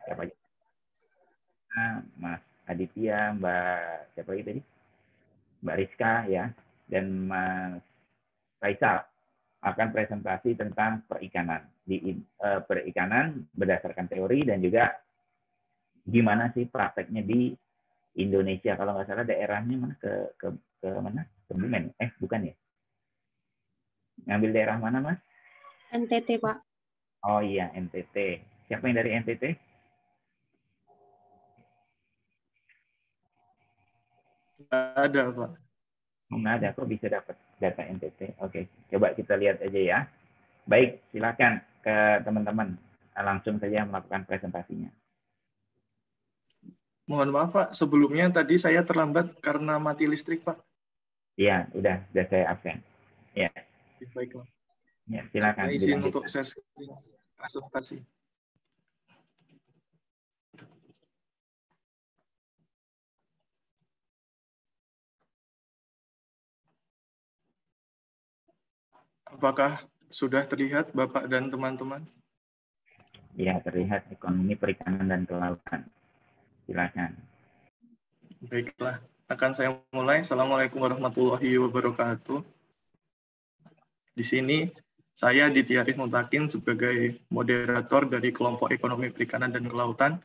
siapa aja? Mas Aditya, Mbak siapa lagi tadi? Mbak Rizka ya, dan Mas Faisal akan presentasi tentang perikanan. Perikanan berdasarkan teori dan juga gimana sih prakteknya di Indonesia. Kalau nggak salah daerahnya mana ke mana? Kebumen. Bukan ya? Ngambil daerah mana, Mas? NTT, Pak. Oh iya, NTT. Siapa yang dari NTT? Ada, Pak. Nggak ada, kok bisa dapat data NTT. Oke, coba kita lihat aja ya. Baik, silakan ke teman-teman. Langsung saja melakukan presentasinya. Mohon maaf, Pak. Sebelumnya tadi saya terlambat karena mati listrik, Pak. Iya, udah saya absen. Ya. Baiklah. Ya, silakan. Saya izin untuk share screen presentasi. Apakah sudah terlihat, Bapak dan teman-teman? Ya, terlihat ekonomi perikanan dan kelautan. Silakan. Baiklah, akan saya mulai. Assalamualaikum warahmatullahi wabarakatuh. Di sini saya Ditya Arif Mutakin sebagai moderator dari kelompok ekonomi perikanan dan kelautan.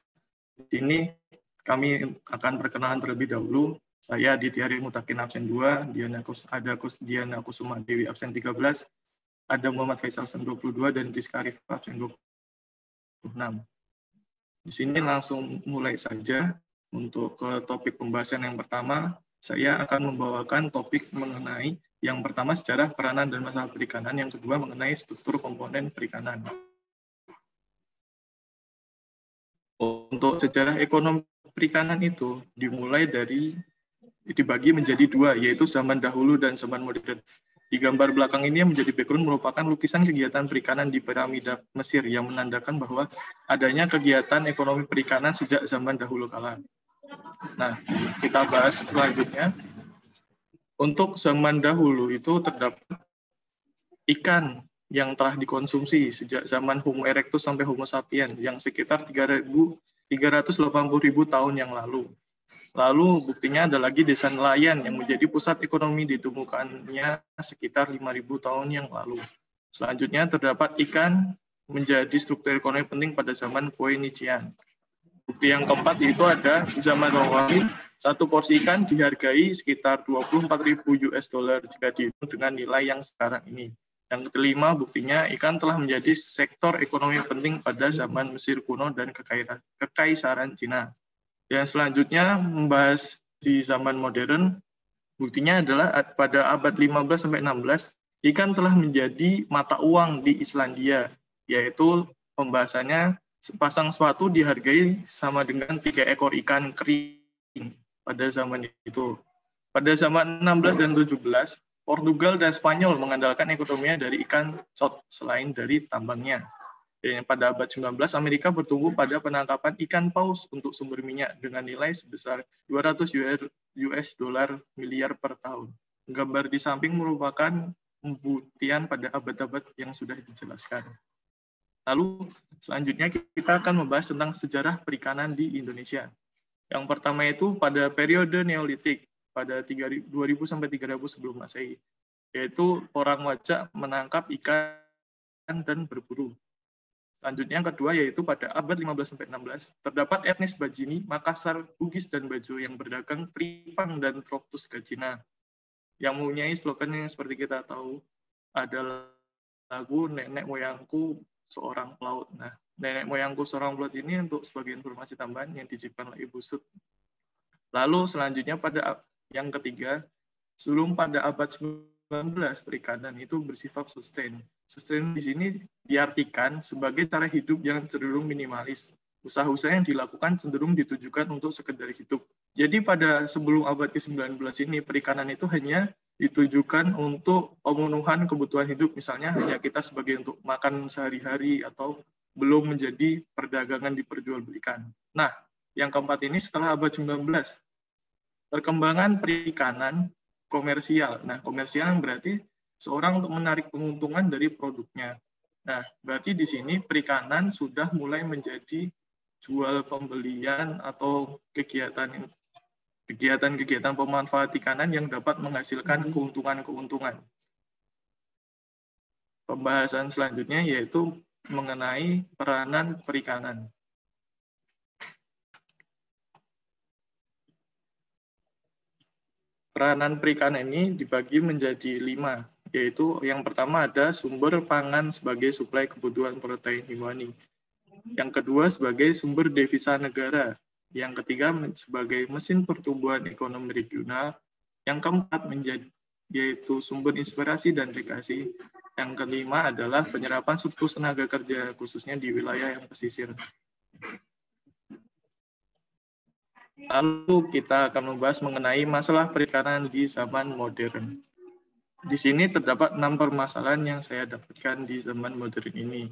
Di sini kami akan perkenalan terlebih dahulu. Saya Ditya Arif Mutakin absen 2, ada Diana Kusuma Dewi absen 13, ada Muhammad Faisal absen 22, dan Rizka Arif absen 26. Di sini langsung mulai saja. Untuk ke topik pembahasan yang pertama, saya akan membawakan topik mengenai yang pertama sejarah, peranan, dan masalah perikanan. Yang kedua mengenai struktur komponen perikanan. Untuk sejarah ekonomi perikanan itu dimulai dibagi menjadi dua, yaitu zaman dahulu dan zaman modern. Di gambar belakang ini yang menjadi background merupakan lukisan kegiatan perikanan di piramida Mesir yang menandakan bahwa adanya kegiatan ekonomi perikanan sejak zaman dahulu kala. Nah, kita bahas selanjutnya. Untuk zaman dahulu itu terdapat ikan yang telah dikonsumsi sejak zaman Homo erectus sampai Homo sapiens yang sekitar 380.000 tahun yang lalu. Lalu buktinya ada lagi desa nelayan yang menjadi pusat ekonomi ditemukannya sekitar 5.000 tahun yang lalu. Selanjutnya terdapat ikan menjadi struktur ekonomi penting pada zaman Phoenician. Bukti yang keempat yaitu ada di zaman Romawi, satu porsi ikan dihargai sekitar 24.000 US dollar jika dihitung dengan nilai yang sekarang ini. Yang kelima, buktinya ikan telah menjadi sektor ekonomi penting pada zaman Mesir kuno dan Kekaisaran Cina. Yang selanjutnya membahas di zaman modern, buktinya adalah pada abad 15 sampai 16, ikan telah menjadi mata uang di Islandia, yaitu pembahasannya sepasang sepatu dihargai sama dengan 3 ekor ikan kering pada zaman itu. Pada zaman 16 dan 17, Portugal dan Spanyol mengandalkan ekonominya dari ikan cod selain dari tambangnya. Dan pada abad 19, Amerika bertumbuh pada penangkapan ikan paus untuk sumber minyak dengan nilai sebesar 200 US dollar miliar per tahun. Gambar di samping merupakan pembuktian pada abad-abad yang sudah dijelaskan. Lalu selanjutnya kita akan membahas tentang sejarah perikanan di Indonesia. Yang pertama itu pada periode Neolitik pada 2000 sampai 3000 sebelum Masehi, yaitu orang Wajak menangkap ikan dan berburu. Selanjutnya yang kedua yaitu pada abad 15 sampai 16 terdapat etnis Bajini, Makassar, Bugis dan Bajo yang berdagang tripang dan Troptus gajina yang mempunyai slogan yang seperti kita tahu adalah lagu Nenek Moyangku Seorang Pelaut. Nah, Nenek Moyangku Seorang Pelaut ini untuk sebagai informasi tambahan yang diciptakan oleh Ibu Sud. Lalu selanjutnya pada yang ketiga, sebelum pada abad 19 perikanan itu bersifat sustain. Sustain di sini diartikan sebagai cara hidup yang cenderung minimalis. Usaha-usaha yang dilakukan cenderung ditujukan untuk sekedar hidup. Jadi pada sebelum abad ke-19 ini perikanan itu hanya ditujukan untuk pemenuhan kebutuhan hidup, misalnya hanya kita sebagai untuk makan sehari-hari atau belum menjadi perdagangan diperjualbelikan. Nah, yang keempat ini setelah abad 19, perkembangan perikanan komersial. Nah, komersial berarti seorang untuk menarik keuntungan dari produknya. Nah, berarti di sini perikanan sudah mulai menjadi jual pembelian atau kegiatan pemanfaat ikanan yang dapat menghasilkan keuntungan-keuntungan. Pembahasan selanjutnya yaitu mengenai peranan perikanan. Peranan perikanan ini dibagi menjadi 5, yaitu yang pertama ada sumber pangan sebagai suplai kebutuhan protein hewani. Yang kedua sebagai sumber devisa negara. Yang ketiga sebagai mesin pertumbuhan ekonomi regional. Yang keempat yaitu sumber inspirasi dan rekreasi. Yang kelima adalah penyerapan surplus tenaga kerja, khususnya di wilayah yang pesisir. Lalu kita akan membahas mengenai masalah perikanan di zaman modern. Di sini terdapat 6 permasalahan yang saya dapatkan di zaman modern ini.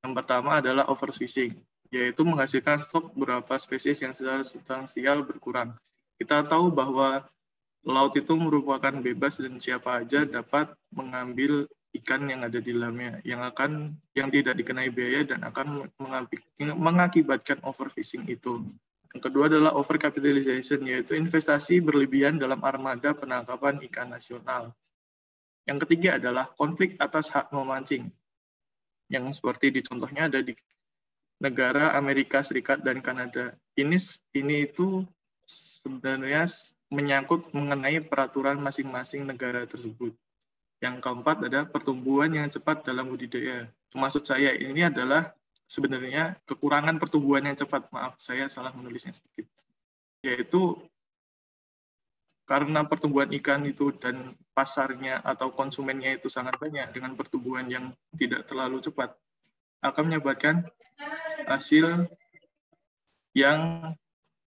Yang pertama adalah overfishing, yaitu menghasilkan stok beberapa spesies yang secara substansial berkurang. Kita tahu bahwa laut itu merupakan bebas dan siapa aja dapat mengambil ikan yang ada di dalamnya, yang tidak dikenai biaya dan akan mengakibatkan overfishing itu. Yang kedua adalah overcapitalization, yaitu investasi berlebihan dalam armada penangkapan ikan nasional. Yang ketiga adalah konflik atas hak memancing, yang seperti di contohnya ada di negara Amerika Serikat dan Kanada. Ini itu sebenarnya menyangkut mengenai peraturan masing-masing negara tersebut. Yang keempat ada pertumbuhan yang cepat dalam budidaya. Maksud saya ini adalah sebenarnya kekurangan pertumbuhan yang cepat. Maaf, saya salah menulisnya sedikit. Yaitu karena pertumbuhan ikan itu dan pasarnya atau konsumennya itu sangat banyak dengan pertumbuhan yang tidak terlalu cepat, akan menyebabkan hasil yang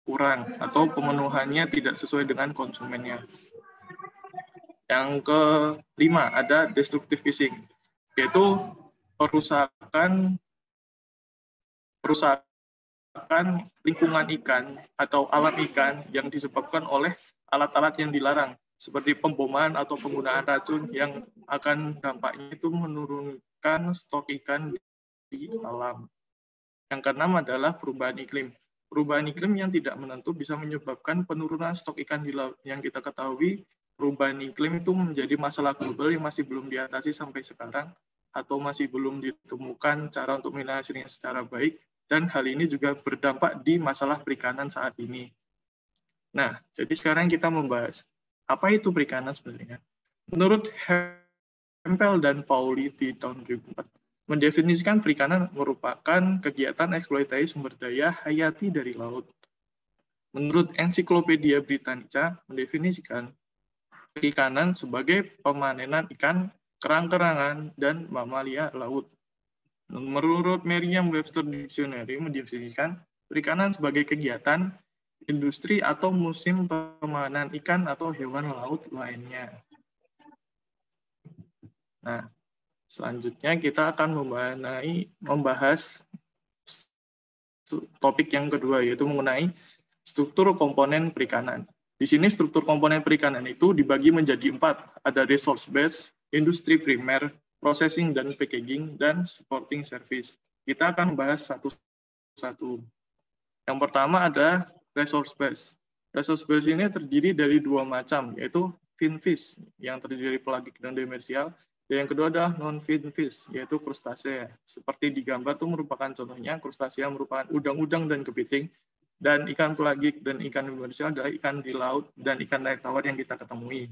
kurang atau pemenuhannya tidak sesuai dengan konsumennya. Yang kelima ada destructive fishing, yaitu perusakan lingkungan ikan atau alam ikan yang disebabkan oleh alat-alat yang dilarang, seperti pemboman atau penggunaan racun yang akan dampaknya itu menurunkan stok ikan di alam. Yang keenam adalah perubahan iklim. Perubahan iklim yang tidak menentu bisa menyebabkan penurunan stok ikan di laut. Yang kita ketahui, perubahan iklim itu menjadi masalah global yang masih belum diatasi sampai sekarang, atau masih belum ditemukan cara untuk mengatasinya secara baik, dan hal ini juga berdampak di masalah perikanan saat ini. Nah, jadi sekarang kita membahas, apa itu perikanan sebenarnya? Menurut Hempel dan Pauli di tahun 2004, mendefinisikan perikanan merupakan kegiatan eksploitasi sumber daya hayati dari laut. Menurut Ensiklopedia Britannica, mendefinisikan perikanan sebagai pemanenan ikan, kerang-kerangan, dan mamalia laut. Menurut Merriam-Webster Dictionary, mendefinisikan perikanan sebagai kegiatan, industri, atau musim pemanenan ikan atau hewan laut lainnya. Nah, selanjutnya kita akan membahas topik yang kedua, yaitu mengenai struktur komponen perikanan. Di sini struktur komponen perikanan itu dibagi menjadi 4. Ada resource base, industri primer, processing dan packaging, dan supporting service. Kita akan bahas satu-satu. Yang pertama ada resource base. Resource base ini terdiri dari 2 macam, yaitu finfish, yang terdiri dari pelagik dan demersial, dan yang kedua adalah non-finfish, yaitu krustasea. Seperti di gambar itu merupakan contohnya, krustasea merupakan udang-udang dan kepiting, dan ikan pelagik dan ikan demersial adalah ikan di laut dan ikan air tawar yang kita ketemui.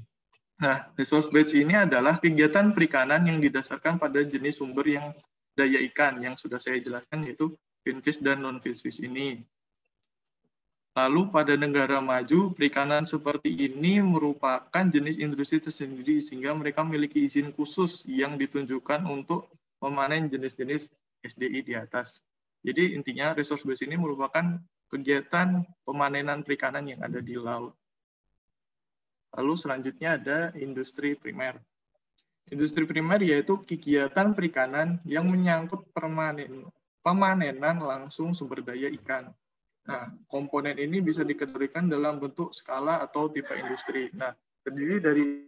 Nah, resource base ini adalah kegiatan perikanan yang didasarkan pada jenis sumber yang daya ikan yang sudah saya jelaskan, yaitu finfish dan non-finfish ini. Lalu pada negara maju, perikanan seperti ini merupakan jenis industri tersendiri sehingga mereka memiliki izin khusus yang ditunjukkan untuk memanen jenis-jenis SDI di atas. Jadi intinya resource base ini merupakan kegiatan pemanenan perikanan yang ada di laut. Lalu selanjutnya ada industri primer. Industri primer yaitu kegiatan perikanan yang menyangkut pemanenan langsung sumber daya ikan. Nah, komponen ini bisa dikategorikan dalam bentuk skala atau tipe industri. Nah, terdiri dari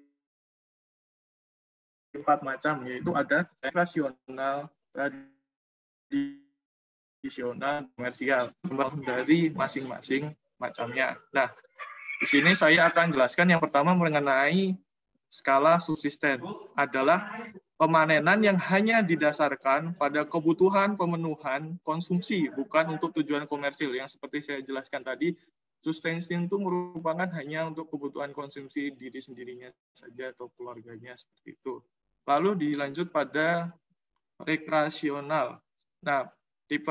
4 macam, yaitu ada rekreasional, tradisional, komersial, dari masing-masing macamnya. Nah, di sini saya akan jelaskan yang pertama mengenai skala subsisten, adalah pemanenan yang hanya didasarkan pada kebutuhan pemenuhan konsumsi, bukan untuk tujuan komersil. Yang seperti saya jelaskan tadi, subsisten itu merupakan hanya untuk kebutuhan konsumsi diri sendirinya saja atau keluarganya, seperti itu. Lalu dilanjut pada rekreasional. Nah, tipe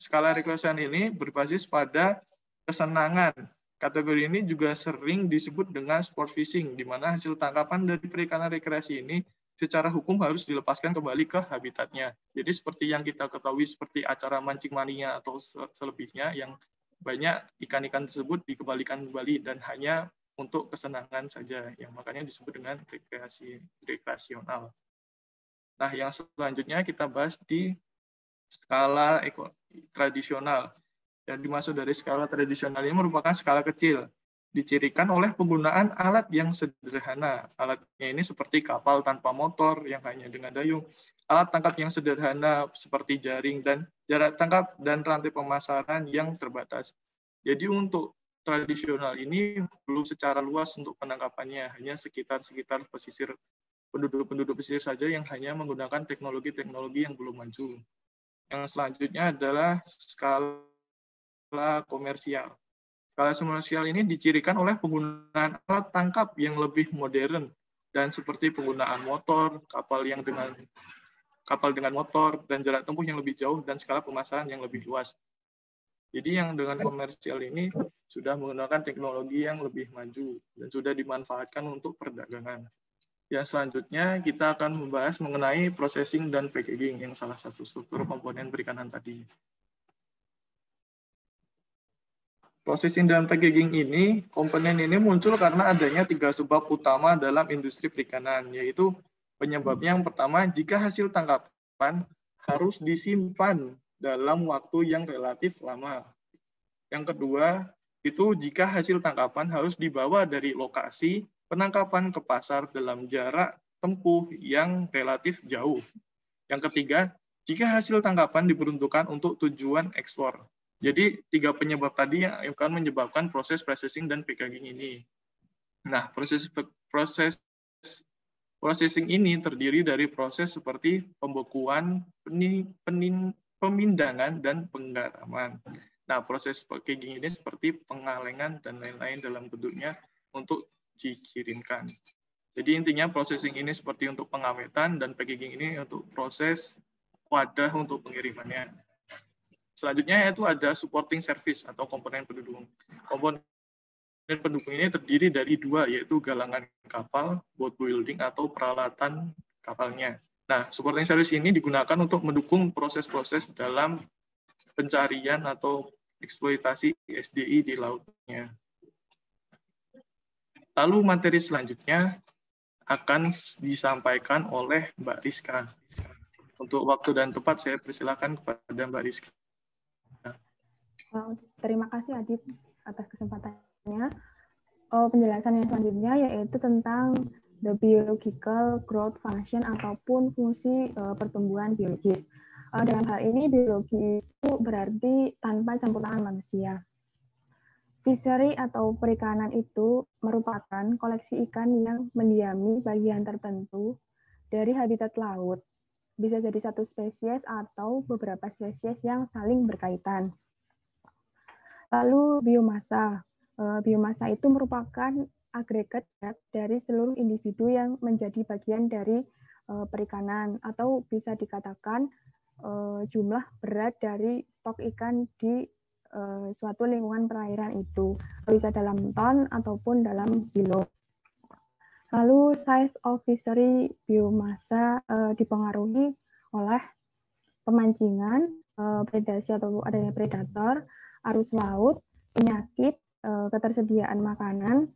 skala rekreasional ini berbasis pada kesenangan. Kategori ini juga sering disebut dengan sport fishing, di mana hasil tangkapan dari perikanan rekreasi ini secara hukum harus dilepaskan kembali ke habitatnya. Jadi seperti yang kita ketahui, seperti acara mancing mania atau selebihnya, yang banyak ikan-ikan tersebut dikembalikan kembali dan hanya untuk kesenangan saja, yang makanya disebut dengan rekreasional. Nah, yang selanjutnya kita bahas di skala tradisional. Yang dimaksud dari skala tradisional ini merupakan skala kecil, dicirikan oleh penggunaan alat yang sederhana. Alatnya ini seperti kapal tanpa motor yang hanya dengan dayung, alat tangkap yang sederhana seperti jaring, dan jarak tangkap dan rantai pemasaran yang terbatas. Jadi untuk tradisional ini belum secara luas untuk penangkapannya, hanya sekitar pesisir, penduduk pesisir saja yang hanya menggunakan teknologi-teknologi yang belum maju. Yang selanjutnya adalah skala komersial. Skala komersial ini dicirikan oleh penggunaan alat tangkap yang lebih modern dan seperti penggunaan motor, kapal dengan motor, dan jarak tempuh yang lebih jauh dan skala pemasaran yang lebih luas. Jadi yang dengan komersial ini sudah menggunakan teknologi yang lebih maju dan sudah dimanfaatkan untuk perdagangan. Yang selanjutnya kita akan membahas mengenai processing dan packaging, yang salah satu struktur komponen perikanan tadi. Processing dan packaging ini, komponen ini muncul karena adanya 3 sebab utama dalam industri perikanan, yaitu penyebabnya yang pertama, jika hasil tangkapan harus disimpan dalam waktu yang relatif lama. Yang kedua, itu jika hasil tangkapan harus dibawa dari lokasi penangkapan ke pasar dalam jarak tempuh yang relatif jauh. Yang ketiga, jika hasil tangkapan diperuntukkan untuk tujuan ekspor. Jadi 3 penyebab tadi yang akan menyebabkan proses processing dan packaging ini. Nah, processing ini terdiri dari proses seperti pembekuan, pemindangan, dan penggaraman. Nah, proses packaging ini seperti pengalengan dan lain-lain dalam bentuknya untuk dikirimkan. Jadi intinya processing ini seperti untuk pengawetan dan packaging ini untuk proses wadah untuk pengirimannya. Selanjutnya yaitu ada supporting service atau komponen pendukung. Komponen pendukung ini terdiri dari 2, yaitu galangan kapal, boat building atau peralatan kapalnya. Nah, supporting service ini digunakan untuk mendukung proses-proses dalam pencarian atau eksploitasi SDI di lautnya. Lalu materi selanjutnya akan disampaikan oleh Mbak Rizka. Untuk waktu dan tempat saya persilakan kepada Mbak Rizka. Terima kasih Adit atas kesempatannya. Penjelasan yang selanjutnya yaitu tentang the biological growth function ataupun fungsi pertumbuhan biologis. Dalam hal ini biologi itu berarti tanpa campur tangan manusia. Fishery atau perikanan itu merupakan koleksi ikan yang mendiami bagian tertentu dari habitat laut. Bisa jadi satu spesies atau beberapa spesies yang saling berkaitan. Lalu biomasa. Biomasa itu merupakan agregat dari seluruh individu yang menjadi bagian dari perikanan, atau bisa dikatakan jumlah berat dari stok ikan di suatu lingkungan perairan itu. Bisa dalam ton ataupun dalam kilo. Lalu size of fishery biomasa dipengaruhi oleh pemancingan, predasi atau adanya predator, arus laut, penyakit, ketersediaan makanan,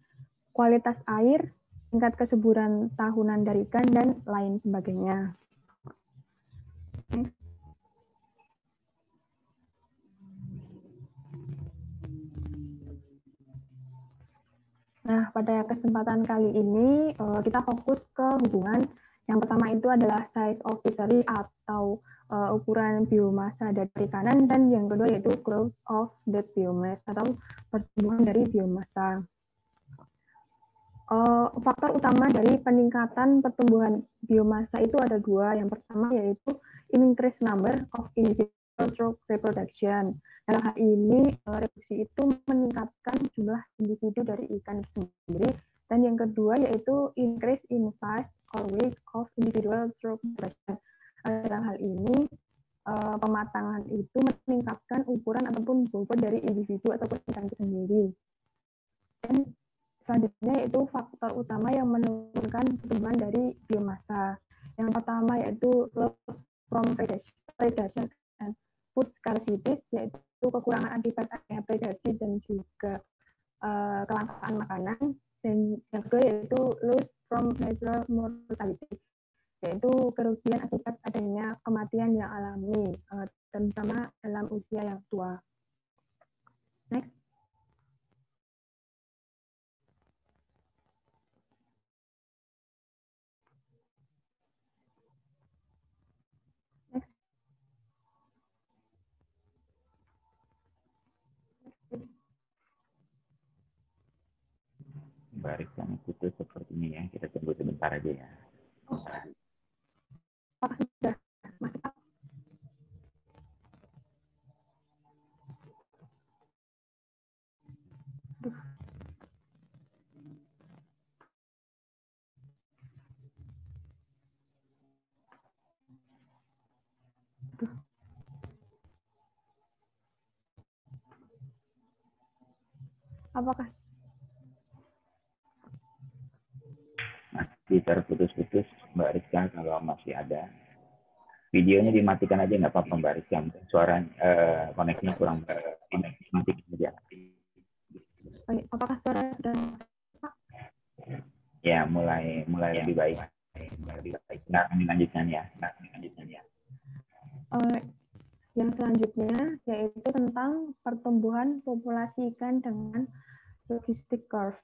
kualitas air, tingkat kesuburan tahunan dari ikan, dan lain sebagainya. Nah, pada kesempatan kali ini kita fokus ke hubungan Yang pertama itu adalah size of fishery atau ukuran biomasa dari perikanan, dan yang kedua yaitu growth of the biomass atau pertumbuhan dari biomasa. Faktor utama dari peningkatan pertumbuhan biomasa itu ada dua. Yang pertama yaitu increase number of individual through reproduction. Dalam hal ini, reproduksi itu meningkatkan jumlah individu dari ikan itu sendiri. Dan yang kedua yaitu increase in size or weight of individual through reproduction. Dalam hal ini, pematangan itu meningkatkan ukuran ataupun bobot dari individu ataupun ikan itu sendiri. Dan selanjutnya yaitu faktor utama yang menurunkan pertumbuhan dari biomasa. Yang pertama yaitu loss from predation and food scarcity, yaitu kekurangan akibat adanya predasi dan juga kelangkaan makanan. Dan yang kedua yaitu loss from natural mortality, yaitu kerugian akibat adanya kematian yang alami, terutama dalam usia yang tua. Next. Mbak Rizka putus sepertinya ya. Kita tunggu sebentar aja ya. Apakah sudah masuk? Apakah masih terputus-putus Mbak Rizka? Kalau masih ada, videonya dimatikan aja nggak apa-apa Mbak Rizka. Suara koneksinya kurang dimatikan aja. Apakah suara sudah? Ya, mulai lebih baik. Nah, lanjutkan ya. Yang selanjutnya yaitu tentang pertumbuhan populasi ikan dengan logistic curve.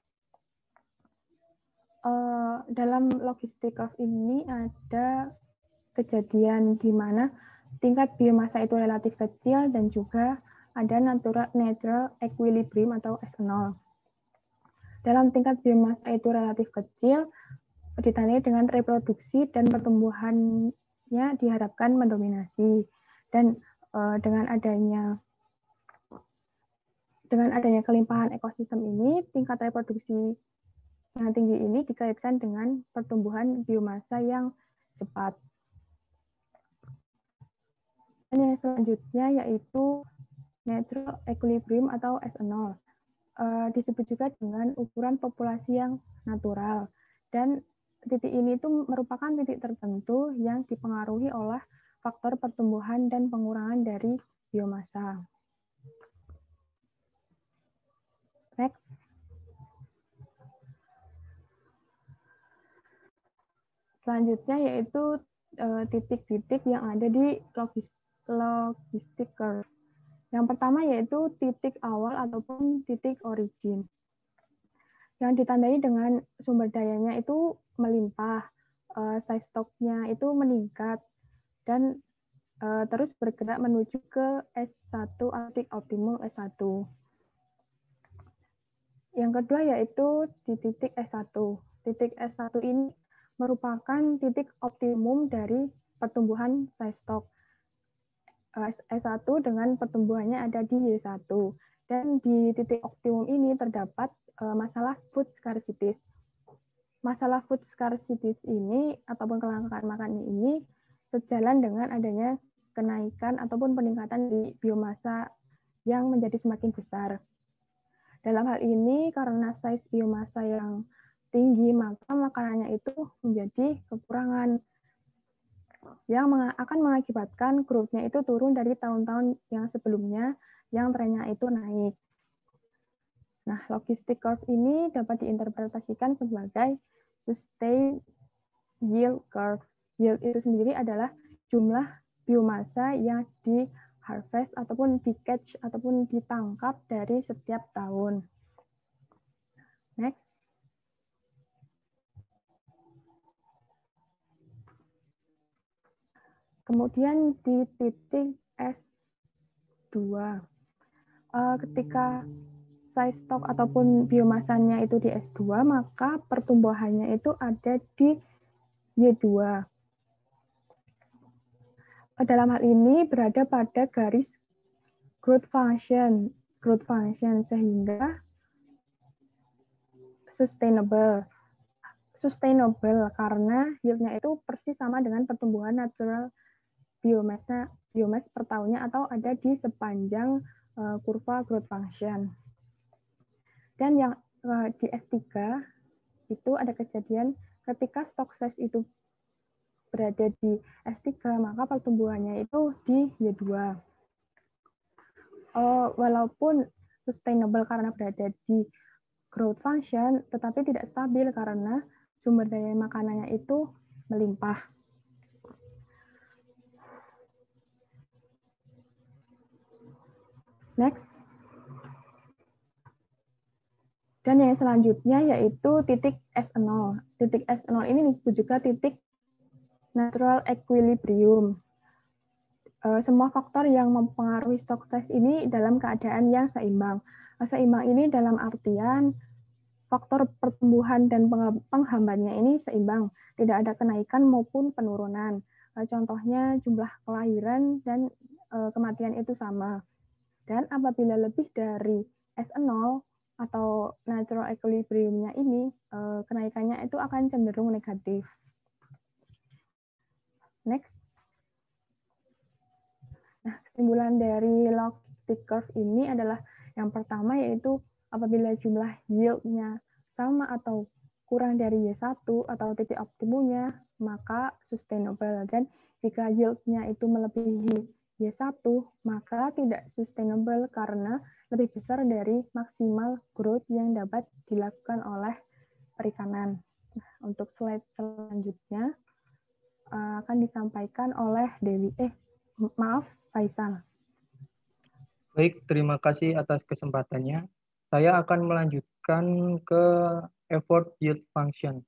Dalam logistic curve ini ada kejadian di mana tingkat biomasa itu relatif kecil dan juga ada natural equilibrium atau S0. Dalam tingkat biomasa itu relatif kecil, ditandai dengan reproduksi dan pertumbuhannya diharapkan mendominasi. Dan dengan adanya kelimpahan ekosistem ini, tingkat reproduksi yang tinggi ini dikaitkan dengan pertumbuhan biomasa yang cepat. Dan yang selanjutnya yaitu natural equilibrium atau S0. Disebut juga dengan ukuran populasi yang natural. Dan titik ini itu merupakan titik tertentu yang dipengaruhi oleh faktor pertumbuhan dan pengurangan dari biomasa. Next. Selanjutnya yaitu titik-titik yang ada di logistic curve. Yang pertama yaitu titik awal ataupun titik origin. Yang ditandai dengan sumber dayanya itu melimpah, size stock-nya itu meningkat, dan terus bergerak menuju ke S1 titik optimum S1. Yang kedua yaitu di titik S1. Titik S1 ini merupakan titik optimum dari pertumbuhan size stock. S1 dengan pertumbuhannya ada di Y1. Dan di titik optimum ini terdapat masalah food scarcity. Masalah food scarcity ini ataupun kelangkaan makanan ini sejalan dengan adanya kenaikan ataupun peningkatan di biomasa yang menjadi semakin besar. Dalam hal ini, karena size biomasa yang tinggi, maka makanannya itu menjadi kekurangan, yang akan mengakibatkan growth-nya itu turun dari tahun-tahun yang sebelumnya, yang trennya itu naik. Nah, logistic curve ini dapat diinterpretasikan sebagai sustained yield curve. Yield itu sendiri adalah jumlah biomasa yang di harvest ataupun di catch ataupun ditangkap dari setiap tahun. Next. Kemudian di titik S2, ketika size stok ataupun biomasanya itu di S2, maka pertumbuhannya itu ada di Y2. Dalam hal ini berada pada garis growth function sehingga sustainable karena yield-nya itu persis sama dengan pertumbuhan natural biomass per tahunnya atau ada di sepanjang kurva growth function. Dan yang di S3 itu ada kejadian ketika stock size itu berada di S3, maka pertumbuhannya itu di Y2. Walaupun sustainable karena berada di growth function, tetapi tidak stabil karena sumber daya makanannya itu melimpah. Next. Dan yang selanjutnya yaitu titik S0. Titik S0 ini disebut juga titik natural equilibrium. Semua faktor yang mempengaruhi stock size ini dalam keadaan yang seimbang. Seimbang ini dalam artian faktor pertumbuhan dan penghambatnya ini seimbang, tidak ada kenaikan maupun penurunan. Contohnya jumlah kelahiran dan kematian itu sama. Dan apabila lebih dari S0 atau natural equilibrium-nya ini, kenaikannya itu akan cenderung negatif. Next. Nah, kesimpulan dari logistic curve ini adalah yang pertama yaitu apabila jumlah yield-nya sama atau kurang dari Y1 atau titik optimumnya, maka sustainable. Dan jika yield-nya itu melebihi Y1, maka tidak sustainable karena lebih besar dari maksimal growth yang dapat dilakukan oleh perikanan. Nah, untuk slide selanjutnya akan disampaikan oleh Faisal. Baik, terima kasih atas kesempatannya. Saya akan melanjutkan ke effort yield function.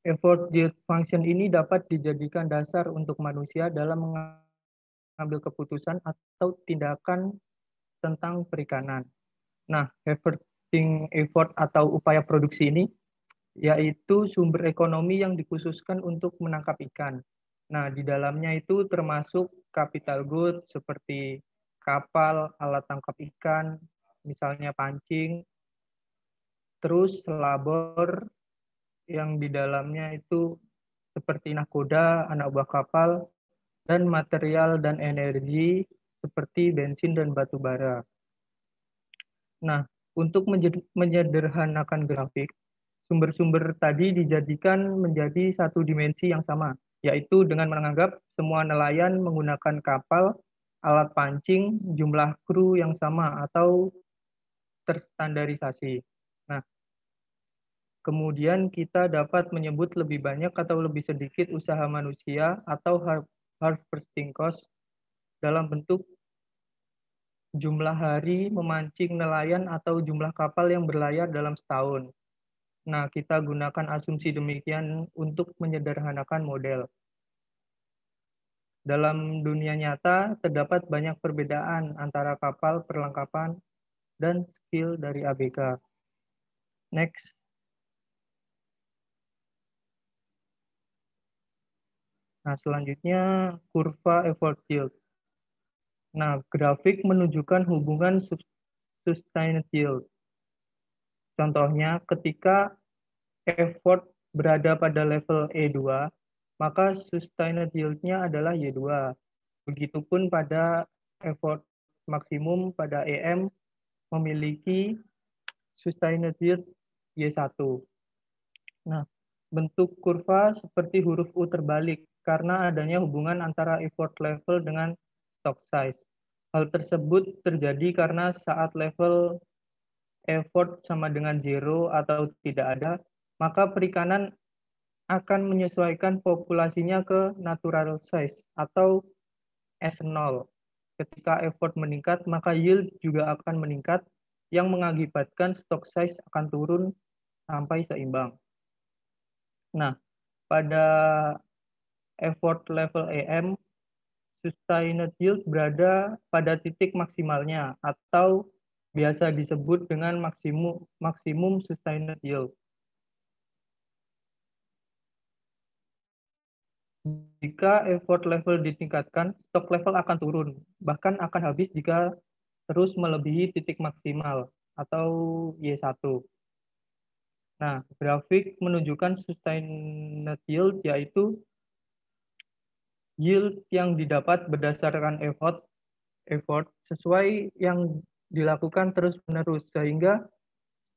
Effort yield function ini dapat dijadikan dasar untuk manusia dalam mengambil keputusan atau tindakan tentang perikanan. Nah, harvesting effort atau upaya produksi ini yaitu sumber ekonomi yang dikhususkan untuk menangkap ikan. Nah, di dalamnya itu termasuk capital goods seperti kapal, alat tangkap ikan, misalnya pancing, terus labor yang di dalamnya itu seperti nahkoda, anak buah kapal, dan material dan energi seperti bensin dan batu bara. Nah, untuk menyederhanakan grafik, sumber-sumber tadi dijadikan menjadi satu dimensi yang sama, yaitu dengan menganggap semua nelayan menggunakan kapal, alat pancing, jumlah kru yang sama atau terstandarisasi. Nah, kemudian kita dapat menyebut lebih banyak atau lebih sedikit usaha manusia atau harvesting cost dalam bentuk jumlah hari memancing nelayan atau jumlah kapal yang berlayar dalam setahun. Nah, kita gunakan asumsi demikian untuk menyederhanakan model. Dalam dunia nyata, terdapat banyak perbedaan antara kapal, perlengkapan, dan skill dari ABK. Next. Nah, selanjutnya kurva effort yield. Nah, grafik menunjukkan hubungan sustained yield. Contohnya, ketika effort berada pada level E2, maka sustained yield-nya adalah Y2. Begitupun pada effort maksimum pada EM memiliki sustained yield Y1. Nah, bentuk kurva seperti huruf U terbalik karena adanya hubungan antara effort level dengan stock size. Hal tersebut terjadi karena saat level effort sama dengan zero atau tidak ada, maka perikanan akan menyesuaikan populasinya ke natural size atau S0. Ketika effort meningkat, maka yield juga akan meningkat yang mengakibatkan stock size akan turun sampai seimbang. Nah, pada effort level EM, sustained yield berada pada titik maksimalnya atau biasa disebut dengan maksimum sustained yield. Jika effort level ditingkatkan, stock level akan turun, bahkan akan habis jika terus melebihi titik maksimal atau Y1. Nah, grafik menunjukkan sustained yield yaitu yield yang didapat berdasarkan effort sesuai yang dilakukan terus-menerus sehingga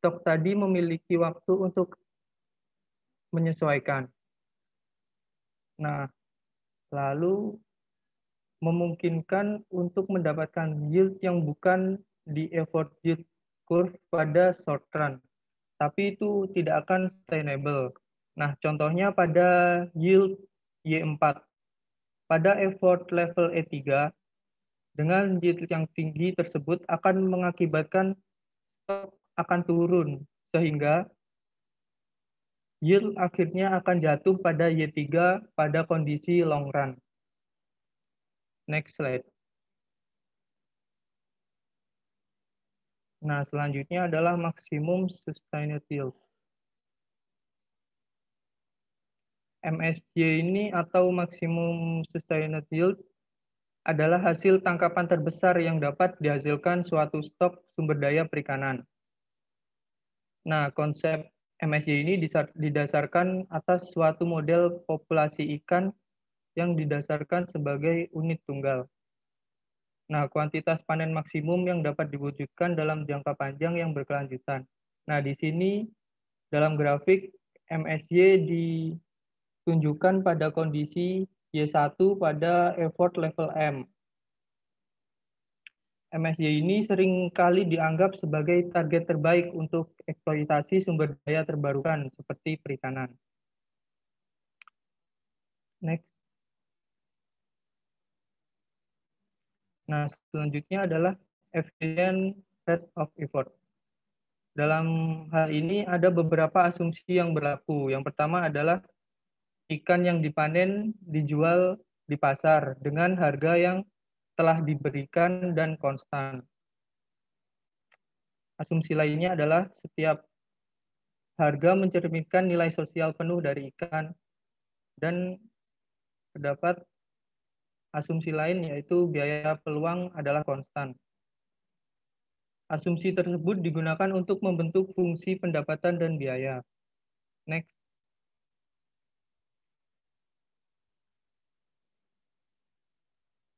stok tadi memiliki waktu untuk menyesuaikan. Nah, lalu memungkinkan untuk mendapatkan yield yang bukan di effort yield curve pada short run, tapi itu tidak akan sustainable. Nah, contohnya pada yield Y4. Pada effort level E3, dengan yield yang tinggi tersebut akan mengakibatkan stok akan turun, sehingga yield akhirnya akan jatuh pada Y3 pada kondisi long run. Next slide. Nah, selanjutnya adalah maksimum sustained yield. MSY ini atau maksimum sustained yield adalah hasil tangkapan terbesar yang dapat dihasilkan suatu stok sumber daya perikanan. Nah, konsep MSY ini didasarkan atas suatu model populasi ikan yang didasarkan sebagai unit tunggal. Nah, kuantitas panen maksimum yang dapat diwujudkan dalam jangka panjang yang berkelanjutan. Nah, di sini dalam grafik MSY ditunjukkan pada kondisi Y1 pada effort level M. MSY ini sering kali dianggap sebagai target terbaik untuk eksploitasi sumber daya terbarukan seperti perikanan. Next. Nah, selanjutnya adalah efficient rate of effort. Dalam hal ini ada beberapa asumsi yang berlaku. Yang pertama adalah ikan yang dipanen dijual di pasar dengan harga yang telah diberikan dan konstan. Asumsi lainnya adalah setiap harga mencerminkan nilai sosial penuh dari ikan, dan terdapat asumsi lain yaitu biaya peluang adalah konstan. Asumsi tersebut digunakan untuk membentuk fungsi pendapatan dan biaya. Next.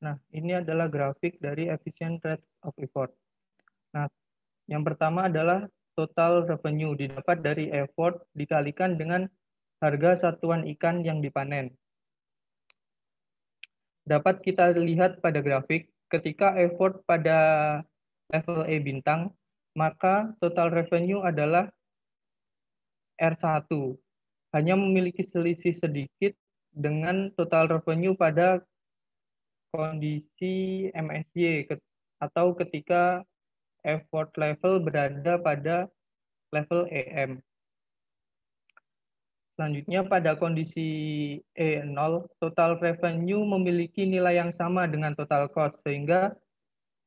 Nah, ini adalah grafik dari efficient rate of effort. Nah, yang pertama adalah total revenue didapat dari effort dikalikan dengan harga satuan ikan yang dipanen. Dapat kita lihat pada grafik, ketika effort pada level E bintang, maka total revenue adalah R1. Hanya memiliki selisih sedikit dengan total revenue pada kondisi MSY atau ketika effort level berada pada level EM. Selanjutnya pada kondisi E0, total revenue memiliki nilai yang sama dengan total cost, sehingga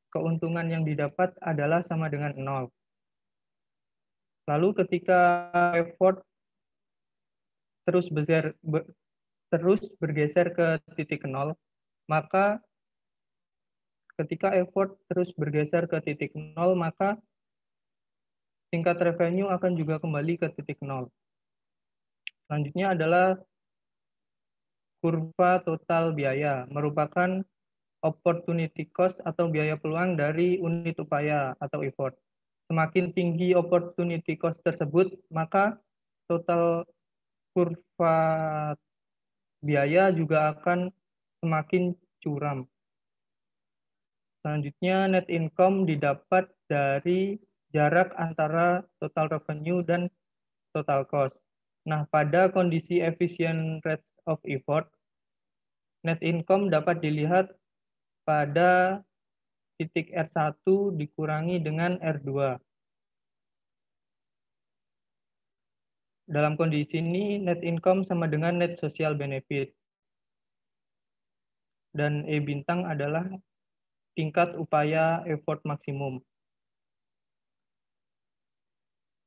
keuntungan yang didapat adalah sama dengan 0. Lalu ketika effort terus bergeser ke titik 0, maka ketika effort terus bergeser ke titik 0, maka tingkat revenue akan juga kembali ke titik 0. Selanjutnya adalah kurva total biaya, merupakan opportunity cost atau biaya peluang dari unit upaya atau effort. Semakin tinggi opportunity cost tersebut, maka total kurva biaya juga akan semakin curam. Selanjutnya, net income didapat dari jarak antara total revenue dan total cost. Nah, pada kondisi efficient rate of effort, net income dapat dilihat pada titik R1 dikurangi dengan R2. Dalam kondisi ini, net income sama dengan net social benefit. dan E bintang adalah tingkat upaya effort maksimum.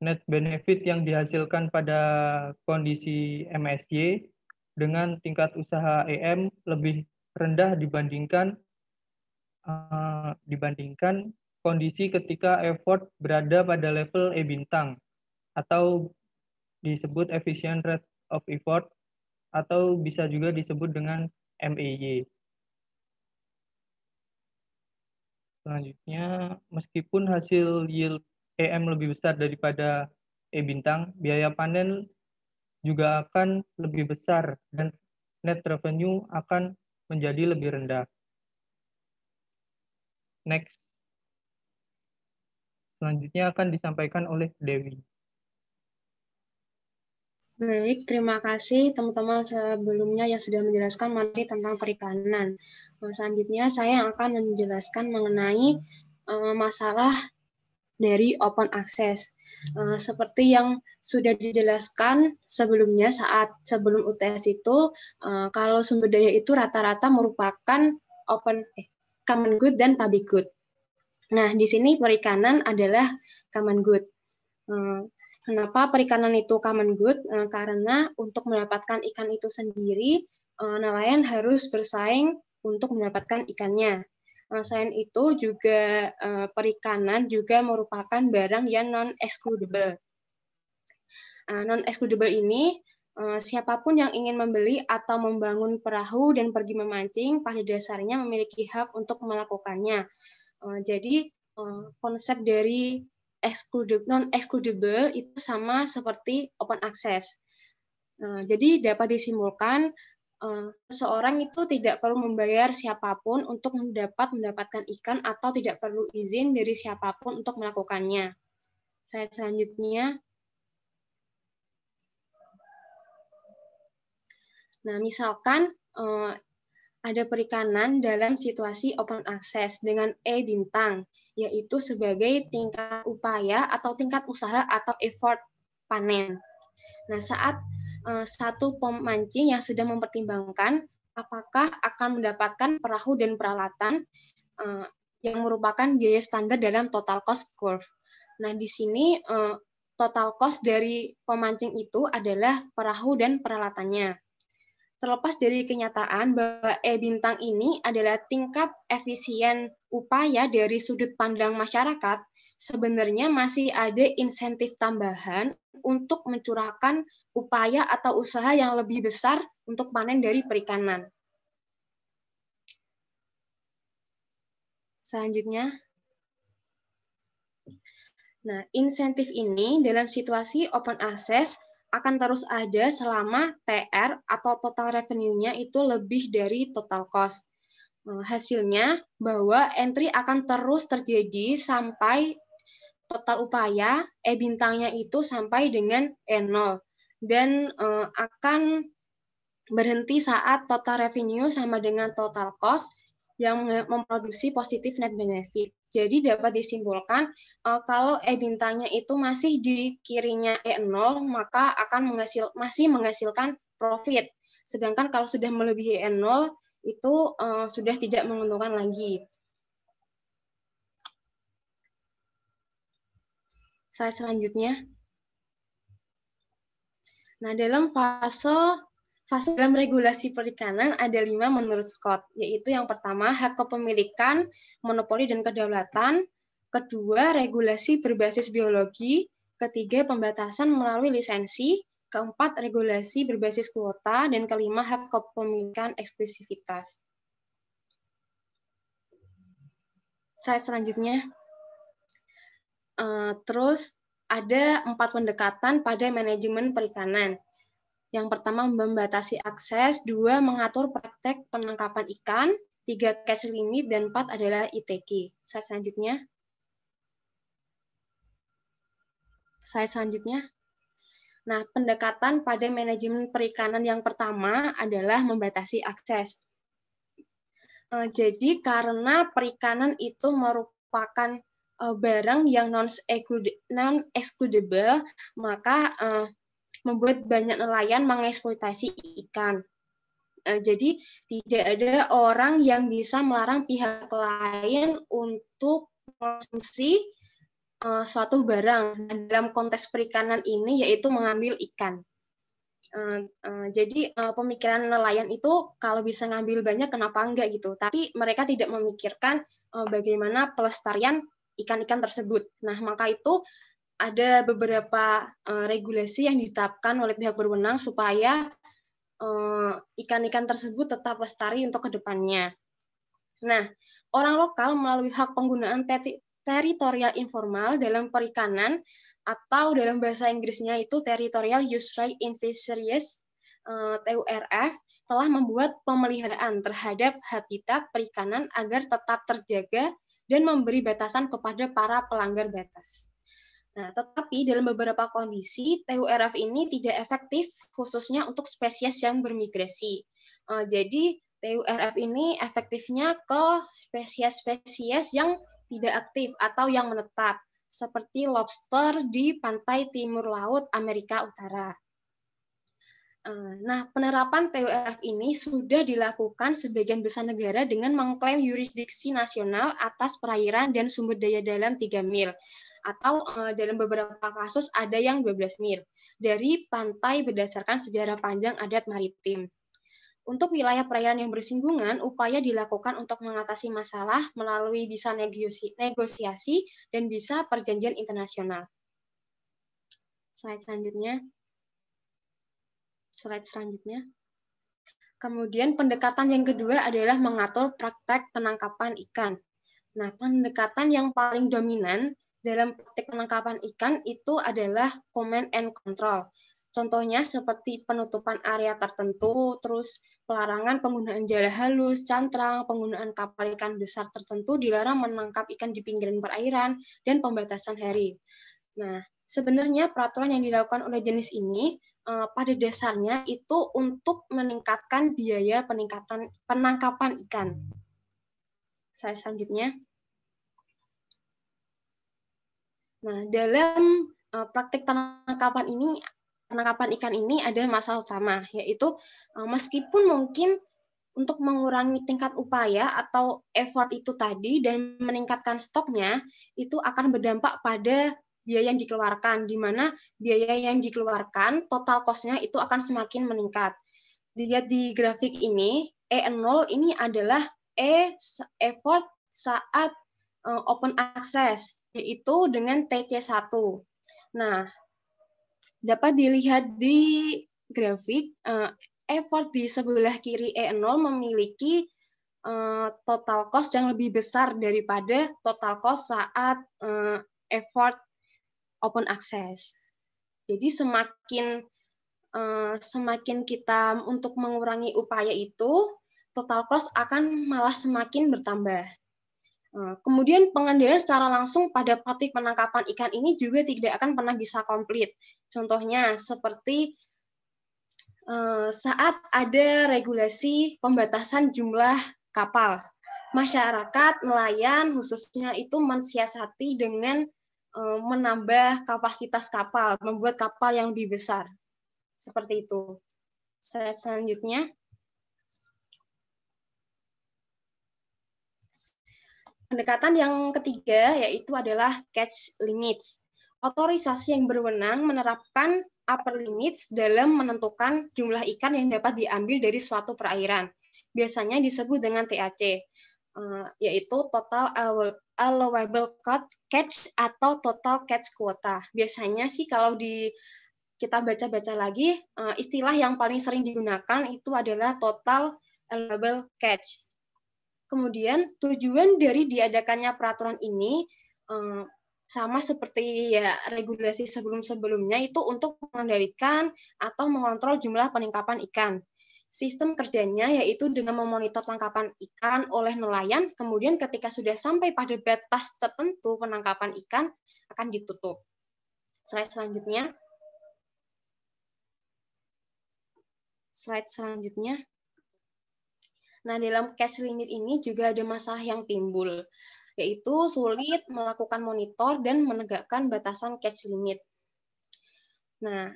Net benefit yang dihasilkan pada kondisi MSY dengan tingkat usaha EM lebih rendah dibandingkan kondisi ketika effort berada pada level E bintang atau disebut efficient rate of effort atau bisa juga disebut dengan MEY. Selanjutnya, meskipun hasil yield EM lebih besar daripada E bintang, biaya panen juga akan lebih besar dan net revenue akan menjadi lebih rendah. Next. Selanjutnya akan disampaikan oleh Dewi. Baik, terima kasih teman-teman sebelumnya yang sudah menjelaskan materi tentang perikanan. Selanjutnya saya akan menjelaskan mengenai masalah dari open access. Seperti yang sudah dijelaskan sebelumnya saat sebelum UTS itu, kalau sumber daya itu rata-rata merupakan common good dan public good. Nah, di sini perikanan adalah common good. Kenapa perikanan itu common good? Karena untuk mendapatkan ikan itu sendiri, nelayan harus bersaing untuk mendapatkan ikannya. Selain itu juga perikanan juga merupakan barang yang non-excludable. Non-excludable ini siapapun yang ingin membeli atau membangun perahu dan pergi memancing pada dasarnya memiliki hak untuk melakukannya. Jadi konsep dari non-excludable itu sama seperti open access. Jadi dapat disimpulkan seseorang itu tidak perlu membayar siapapun untuk mendapatkan ikan atau tidak perlu izin dari siapapun untuk melakukannya. Slide selanjutnya. Nah, misalkan ada perikanan dalam situasi open access dengan E bintang, yaitu sebagai tingkat upaya atau tingkat usaha atau effort panen. Nah, saat satu pemancing yang sudah mempertimbangkan apakah akan mendapatkan perahu dan peralatan yang merupakan biaya standar dalam total cost curve. Nah, di sini total cost dari pemancing itu adalah perahu dan peralatannya. Terlepas dari kenyataan bahwa E bintang ini adalah tingkat efisien upaya dari sudut pandang masyarakat, sebenarnya masih ada insentif tambahan untuk mencurahkan upaya atau usaha yang lebih besar untuk panen dari perikanan. Selanjutnya. Nah, insentif ini dalam situasi open access akan terus ada selama TR atau total revenue-nya itu lebih dari total cost. Hasilnya bahwa entry akan terus terjadi sampai total upaya E bintangnya itu sampai dengan E0 dan akan berhenti saat total revenue sama dengan total cost yang memproduksi positif net benefit. Jadi dapat disimpulkan kalau E bintangnya itu masih di kirinya E0 maka akan masih menghasilkan profit. Sedangkan kalau sudah melebihi E0 itu sudah tidak menguntungkan lagi. Slide selanjutnya. Nah, dalam fase dalam regulasi perikanan ada 5 menurut Scott, yaitu yang pertama hak kepemilikan, monopoli dan kedaulatan, kedua regulasi berbasis biologi, ketiga pembatasan melalui lisensi, keempat regulasi berbasis kuota, dan kelima hak kepemilikan eksklusivitas. Slide selanjutnya. Terus ada 4 pendekatan pada manajemen perikanan. Yang pertama membatasi akses, 2 mengatur praktek penangkapan ikan, 3 catch limit, dan 4 adalah ITK. Slide selanjutnya. Slide selanjutnya. Nah, pendekatan pada manajemen perikanan yang pertama adalah membatasi akses. Jadi karena perikanan itu merupakan barang yang non-excludable, maka membuat banyak nelayan mengeksploitasi ikan. Jadi tidak ada orang yang bisa melarang pihak lain untuk mengonsumsi suatu barang. Dalam konteks perikanan ini yaitu mengambil ikan. Jadi pemikiran nelayan itu kalau bisa ngambil banyak kenapa enggak gitu. Tapi mereka tidak memikirkan bagaimana pelestarian ikan-ikan tersebut. Nah, maka itu ada beberapa regulasi yang ditetapkan oleh pihak berwenang supaya ikan-ikan tersebut tetap lestari untuk kedepannya. Nah, orang lokal melalui hak penggunaan teritorial informal dalam perikanan atau dalam bahasa Inggrisnya itu Territorial Use Right in Fisheries, TURF, telah membuat pemeliharaan terhadap habitat perikanan agar tetap terjaga dan memberi batasan kepada para pelanggar batas. Nah, tetapi dalam beberapa kondisi, TURF ini tidak efektif, khususnya untuk spesies yang bermigrasi. Jadi, TURF ini efektifnya ke spesies-spesies yang tidak aktif atau yang menetap, seperti lobster di pantai timur laut Amerika Utara. Nah, penerapan TURF ini sudah dilakukan sebagian besar negara dengan mengklaim yurisdiksi nasional atas perairan dan sumber daya dalam 3 mil. Atau dalam beberapa kasus ada yang 12 mil dari pantai berdasarkan sejarah panjang adat maritim. Untuk wilayah perairan yang bersinggungan, upaya dilakukan untuk mengatasi masalah melalui bisa negosiasi dan bisa perjanjian internasional. Slide selanjutnya. Kemudian pendekatan yang kedua adalah mengatur praktek penangkapan ikan. Nah, pendekatan yang paling dominan dalam praktik penangkapan ikan itu adalah command and control. Contohnya seperti penutupan area tertentu, terus pelarangan penggunaan jala halus, cantrang, penggunaan kapal ikan besar tertentu dilarang menangkap ikan di pinggiran perairan, dan pembatasan hari. Nah, sebenarnya peraturan yang dilakukan oleh jenis ini pada dasarnya itu untuk meningkatkan biaya penangkapan ikan. Slide selanjutnya. Nah, dalam praktik penangkapan ikan ini ada masalah utama, yaitu meskipun mungkin untuk mengurangi tingkat upaya atau effort itu tadi dan meningkatkan stoknya, itu akan berdampak pada biaya yang dikeluarkan, di mana biaya yang dikeluarkan, total cost-nya itu akan semakin meningkat. Dilihat di grafik ini, E0 ini adalah effort saat open access, yaitu dengan TC1. Nah, dapat dilihat di grafik, effort di sebelah kiri E0 memiliki total cost yang lebih besar daripada total cost saat effort open access. Jadi semakin kita untuk mengurangi upaya itu, total cost akan malah semakin bertambah. Kemudian pengendalian secara langsung pada praktik penangkapan ikan ini juga tidak akan pernah bisa komplit. Contohnya seperti saat ada regulasi pembatasan jumlah kapal, masyarakat nelayan khususnya itu mensiasati dengan menambah kapasitas kapal, membuat kapal yang lebih besar. Seperti itu. Selanjutnya. Pendekatan yang ketiga yaitu adalah catch limits. Otorisasi yang berwenang menerapkan upper limits dalam menentukan jumlah ikan yang dapat diambil dari suatu perairan. Biasanya disebut dengan TAC, yaitu total allowable catch atau total catch quota. Biasanya sih kalau kita baca-baca lagi, istilah yang paling sering digunakan itu adalah total allowable catch. Kemudian tujuan dari diadakannya peraturan ini sama seperti ya regulasi sebelum-sebelumnya itu untuk mengendalikan atau mengontrol jumlah penangkapan ikan. Sistem kerjanya yaitu dengan memonitor tangkapan ikan oleh nelayan, kemudian ketika sudah sampai pada batas tertentu penangkapan ikan akan ditutup. Slide selanjutnya. Nah, dalam catch limit ini juga ada masalah yang timbul, yaitu sulit melakukan monitor dan menegakkan batasan catch limit. Nah,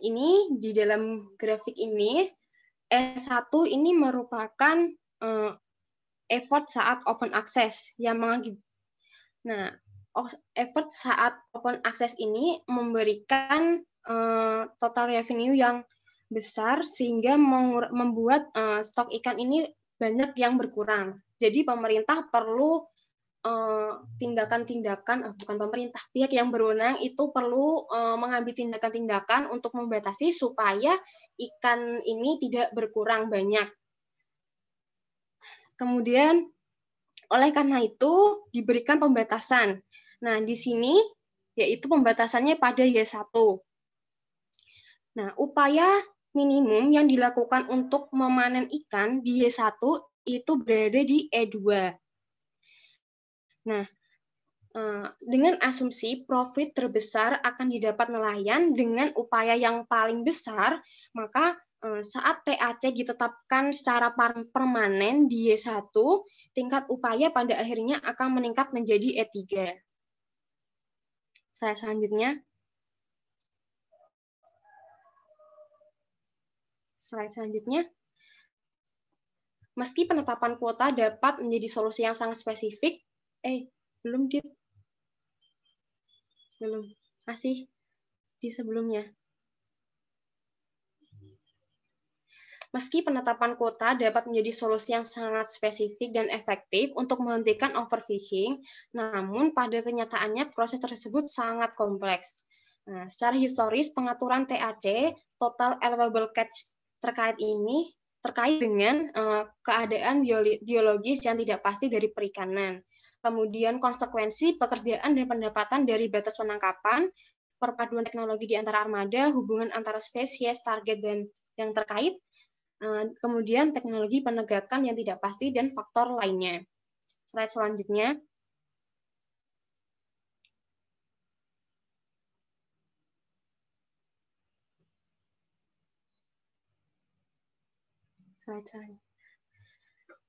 ini di dalam grafik ini E1 ini merupakan effort saat open access yang Nah, effort saat open access ini memberikan total revenue yang besar sehingga membuat stok ikan ini banyak yang berkurang. Jadi pemerintah perlu bukan pemerintah, pihak yang berwenang itu perlu mengambil tindakan-tindakan untuk membatasi supaya ikan ini tidak berkurang banyak. Kemudian oleh karena itu diberikan pembatasan. Nah, di sini yaitu pembatasannya pada Y1. Nah, upaya minimum yang dilakukan untuk memanen ikan di Y1 itu berada di E2. Nah, dengan asumsi profit terbesar akan didapat nelayan dengan upaya yang paling besar, maka saat TAC ditetapkan secara permanen di Y1, tingkat upaya pada akhirnya akan meningkat menjadi E3. Slide selanjutnya. Slide selanjutnya. Meski penetapan kuota dapat menjadi solusi yang sangat spesifik, masih di sebelumnya. Meski penetapan kuota dapat menjadi solusi yang sangat spesifik dan efektif untuk menghentikan overfishing, namun pada kenyataannya proses tersebut sangat kompleks. Nah, secara historis, pengaturan TAC, Total Allowable Catch, terkait dengan keadaan biologis yang tidak pasti dari perikanan. Kemudian konsekuensi pekerjaan dan pendapatan dari batas penangkapan, perpaduan teknologi di antara armada, hubungan antara spesies, target, dan yang terkait, kemudian teknologi penegakan yang tidak pasti, dan faktor lainnya. Slide selanjutnya.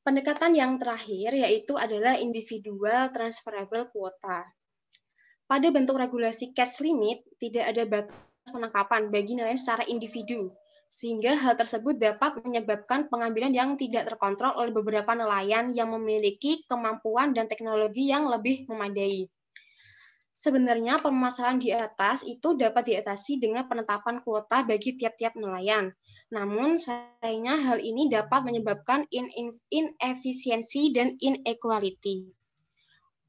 Pendekatan yang terakhir yaitu adalah individual transferable quota. Pada bentuk regulasi cash limit, tidak ada batas penangkapan bagi nelayan secara individu, sehingga hal tersebut dapat menyebabkan pengambilan yang tidak terkontrol oleh beberapa nelayan yang memiliki kemampuan dan teknologi yang lebih memadai. Sebenarnya permasalahan di atas itu dapat diatasi dengan penetapan kuota bagi tiap-tiap nelayan. Namun sayangnya hal ini dapat menyebabkan inefisiensi dan inequality.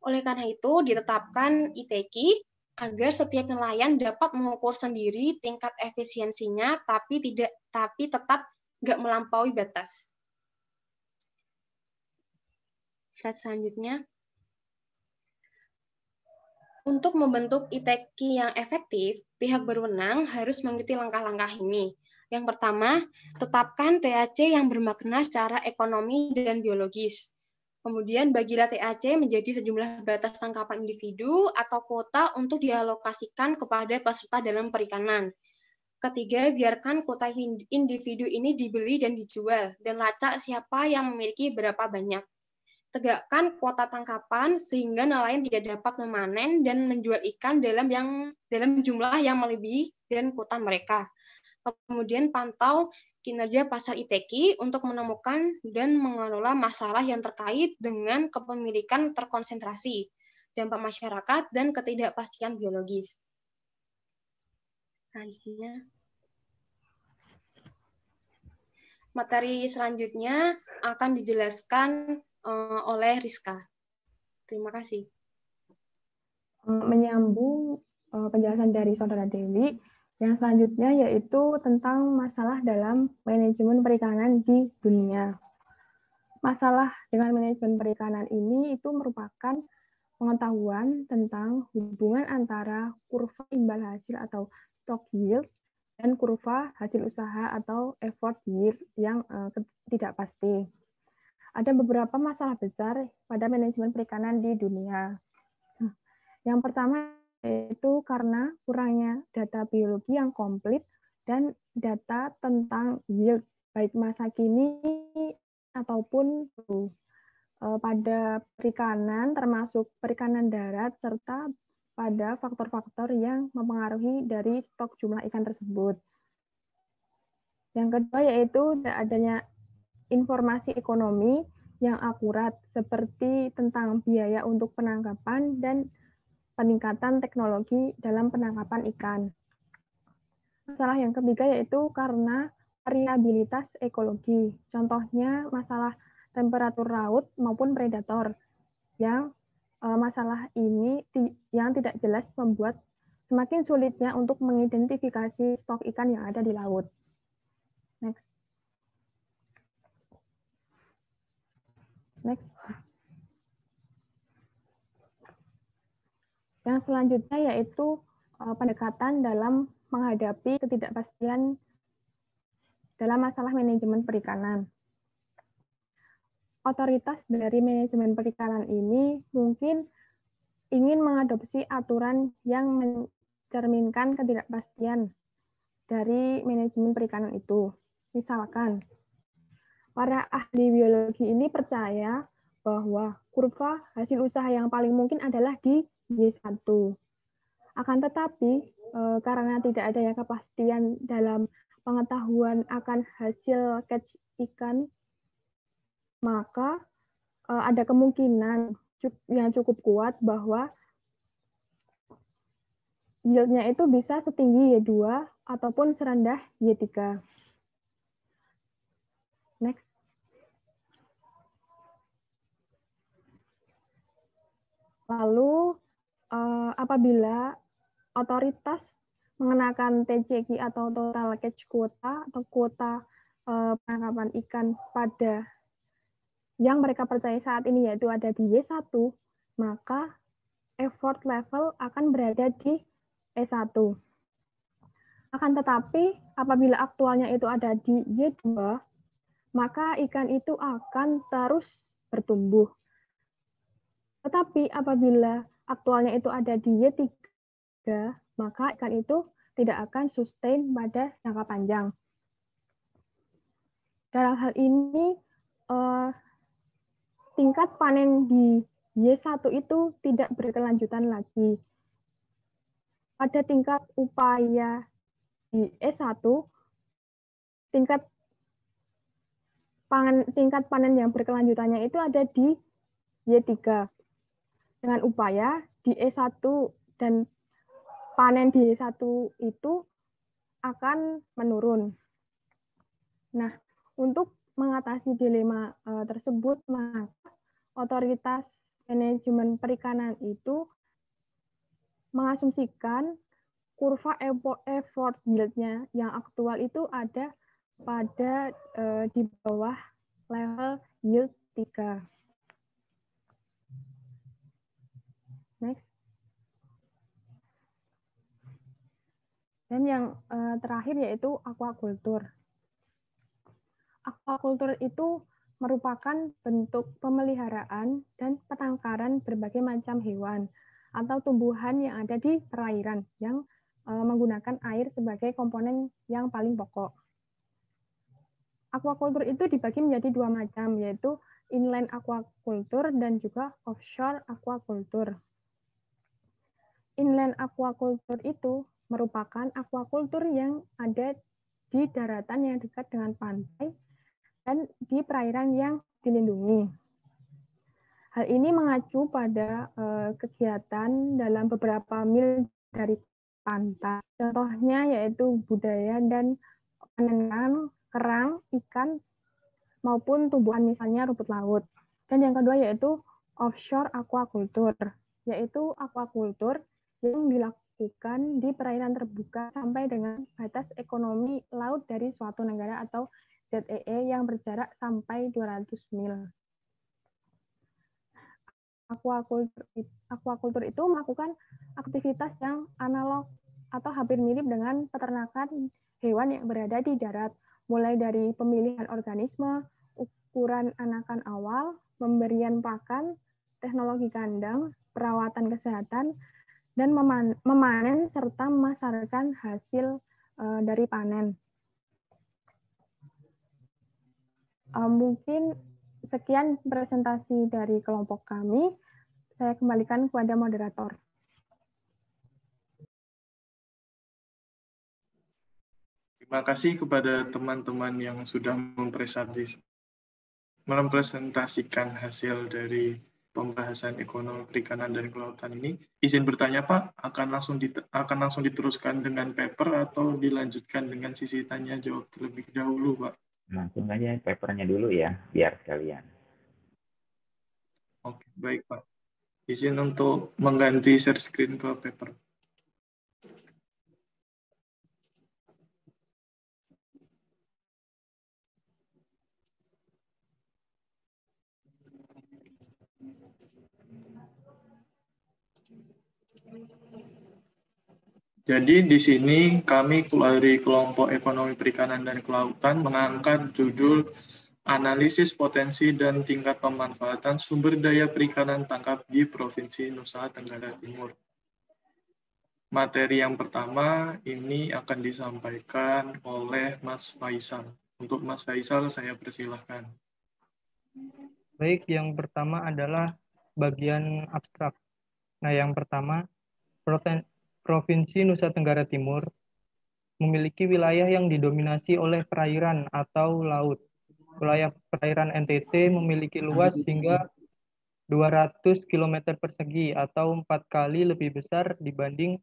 Oleh karena itu ditetapkan ITQ agar setiap nelayan dapat mengukur sendiri tingkat efisiensinya, tapi tetap nggak melampaui batas. Slide selanjutnya. Untuk membentuk ITQ yang efektif, pihak berwenang harus mengikuti langkah-langkah ini. Yang pertama, tetapkan TAC yang bermakna secara ekonomi dan biologis. Kemudian bagilah TAC menjadi sejumlah batas tangkapan individu atau kuota untuk dialokasikan kepada peserta dalam perikanan. Ketiga, biarkan kuota individu ini dibeli dan dijual, dan lacak siapa yang memiliki berapa banyak. Tegakkan kuota tangkapan sehingga nelayan tidak dapat memanen dan menjual ikan dalam jumlah yang melebihi dan kuota mereka. Kemudian pantau kinerja pasar ITQ untuk menemukan dan mengelola masalah yang terkait dengan kepemilikan terkonsentrasi, dampak masyarakat, dan ketidakpastian biologis. Selanjutnya. Materi selanjutnya akan dijelaskan oleh Rizka. Terima kasih. Menyambung penjelasan dari Saudara Dewi, yang selanjutnya yaitu tentang masalah dalam manajemen perikanan di dunia. Masalah dengan manajemen perikanan ini itu merupakan pengetahuan tentang hubungan antara kurva imbal hasil atau stock yield dan kurva hasil usaha atau effort yield yang tidak pasti. Ada beberapa masalah besar pada manajemen perikanan di dunia. Yang pertama yaitu karena kurangnya data biologi yang komplit dan data tentang yield, baik masa kini ataupun pada perikanan, termasuk perikanan darat, serta pada faktor-faktor yang mempengaruhi dari stok jumlah ikan tersebut. Yang kedua yaitu adanya informasi ekonomi yang akurat seperti tentang biaya untuk penangkapan dan peningkatan teknologi dalam penangkapan ikan. Masalah yang ketiga yaitu karena variabilitas ekologi. Contohnya masalah temperatur laut maupun predator yang masalah ini yang tidak jelas membuat semakin sulitnya untuk mengidentifikasi stok ikan yang ada di laut. Next. Next. Yang selanjutnya yaitu pendekatan dalam menghadapi ketidakpastian dalam masalah manajemen perikanan. Otoritas dari manajemen perikanan ini mungkin ingin mengadopsi aturan yang mencerminkan ketidakpastian dari manajemen perikanan itu. Misalkan, para ahli biologi ini percaya bahwa kurva hasil usaha yang paling mungkin adalah di Y1. Akan tetapi, karena tidak adanya kepastian dalam pengetahuan akan hasil catch ikan, maka ada kemungkinan yang cukup kuat bahwa yield-nya itu bisa setinggi Y2 ataupun serendah Y3. Next. Lalu, apabila otoritas mengenakan TCQ atau total catch quota atau kuota penangkapan ikan pada yang mereka percaya saat ini yaitu ada di Y1, maka effort level akan berada di E1. Akan tetapi, apabila aktualnya itu ada di Y2, maka ikan itu akan terus bertumbuh. Tetapi apabila aktualnya itu ada di Y3, maka ikan itu tidak akan sustain pada jangka panjang. Dalam hal ini, tingkat panen di Y1 itu tidak berkelanjutan lagi. Pada tingkat upaya di E1, tingkat panen yang berkelanjutannya itu ada di Y3. Dengan upaya di E1 dan panen di Y1 itu akan menurun. Nah, untuk mengatasi dilema tersebut, maka otoritas manajemen perikanan itu mengasumsikan kurva effort yield-nya yang aktual itu ada pada di bawah level yield 3. Next. Dan yang terakhir yaitu aquaculture. Aquaculture itu merupakan bentuk pemeliharaan dan penangkaran berbagai macam hewan atau tumbuhan yang ada di perairan yang menggunakan air sebagai komponen yang paling pokok. Aquaculture itu dibagi menjadi dua macam, yaitu inland aquaculture dan juga offshore aquaculture. Inland aquaculture itu merupakan aquaculture yang ada di daratan yang dekat dengan pantai dan di perairan yang dilindungi. Hal ini mengacu pada kegiatan dalam beberapa mil dari pantai. Contohnya yaitu budaya dan penanaman kerang, ikan, maupun tumbuhan misalnya rumput laut. Dan yang kedua yaitu offshore aquaculture, yaitu aquaculture yang dilakukan di perairan terbuka sampai dengan batas ekonomi laut dari suatu negara atau ZEE yang berjarak sampai 200 mil. Aquaculture itu melakukan aktivitas yang analog atau hampir mirip dengan peternakan hewan yang berada di darat, mulai dari pemilihan organisme, ukuran anakan awal, pemberian pakan, teknologi kandang, perawatan kesehatan, dan memanen serta memasarkan hasil dari panen. Mungkin sekian presentasi dari kelompok kami. Saya kembalikan kepada moderator. Makasih kepada teman-teman yang sudah mempresentasikan hasil dari pembahasan ekonomi perikanan dan kelautan ini. Izin bertanya Pak, akan langsung diteruskan dengan paper atau dilanjutkan dengan sisi tanya jawab terlebih dahulu Pak? Langsung aja papernya dulu ya, biar sekalian. Oke, baik Pak. Izin untuk mengganti share screen ke paper. Jadi di sini kami dari kelompok ekonomi perikanan dan kelautan mengangkat judul analisis potensi dan tingkat pemanfaatan sumber daya perikanan tangkap di Provinsi Nusa Tenggara Timur. Materi yang pertama ini akan disampaikan oleh Mas Faisal. Untuk Mas Faisal saya persilahkan. Baik, yang pertama adalah bagian abstrak. Nah, yang pertama, Provinsi Nusa Tenggara Timur memiliki wilayah yang didominasi oleh perairan atau laut. Wilayah perairan NTT memiliki luas hingga 200 km persegi atau 4 kali lebih besar dibanding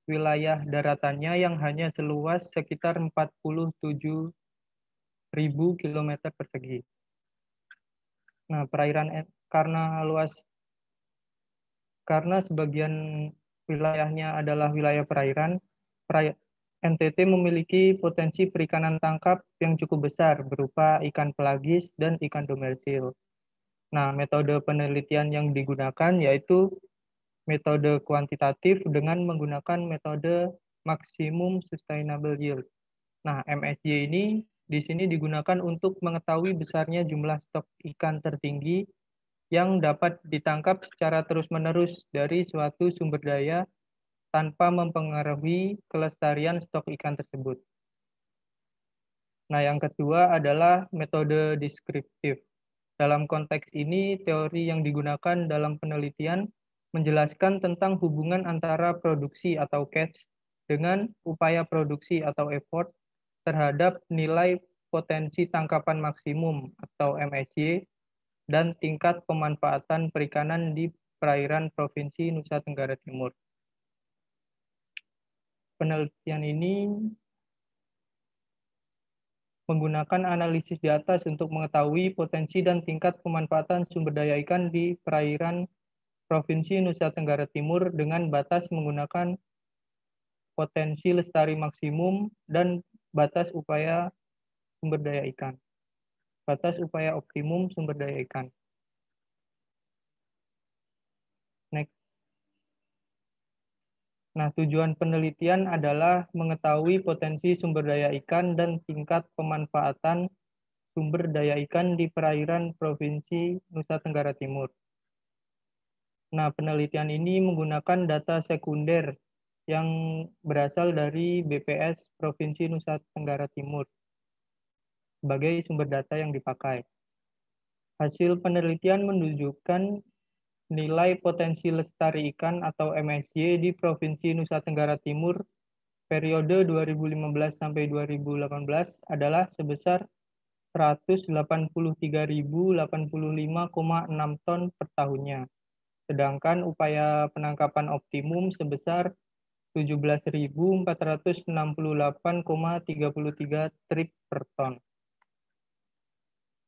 wilayah daratannya yang hanya seluas sekitar 47.000 km persegi. Nah, karena sebagian wilayahnya adalah wilayah perairan, NTT memiliki potensi perikanan tangkap yang cukup besar berupa ikan pelagis dan ikan domersil. Nah, metode penelitian yang digunakan yaitu metode kuantitatif dengan menggunakan metode Maximum Sustainable Yield. Nah, MSY ini di sini digunakan untuk mengetahui besarnya jumlah stok ikan tertinggi yang dapat ditangkap secara terus-menerus dari suatu sumber daya tanpa mempengaruhi kelestarian stok ikan tersebut. Nah, yang kedua adalah metode deskriptif. Dalam konteks ini, teori yang digunakan dalam penelitian menjelaskan tentang hubungan antara produksi atau catch dengan upaya produksi atau effort terhadap nilai potensi tangkapan maksimum atau MSY dan tingkat pemanfaatan perikanan di perairan Provinsi Nusa Tenggara Timur. Penelitian ini menggunakan analisis di atas untuk mengetahui potensi dan tingkat pemanfaatan sumber daya ikan di perairan Provinsi Nusa Tenggara Timur dengan batas menggunakan potensi lestari maksimum dan batas upaya sumber daya ikan. Batas upaya optimum sumber daya ikan. Next. Nah, tujuan penelitian adalah mengetahui potensi sumber daya ikan dan tingkat pemanfaatan sumber daya ikan di perairan Provinsi Nusa Tenggara Timur. Nah, penelitian ini menggunakan data sekunder yang berasal dari BPS Provinsi Nusa Tenggara Timur sebagai sumber data yang dipakai. Hasil penelitian menunjukkan nilai potensi lestari ikan atau MSY di Provinsi Nusa Tenggara Timur periode 2015 sampai 2018 adalah sebesar 183.085,6 ton per tahunnya. Sedangkan upaya penangkapan optimum sebesar 17.468,33 trip per ton.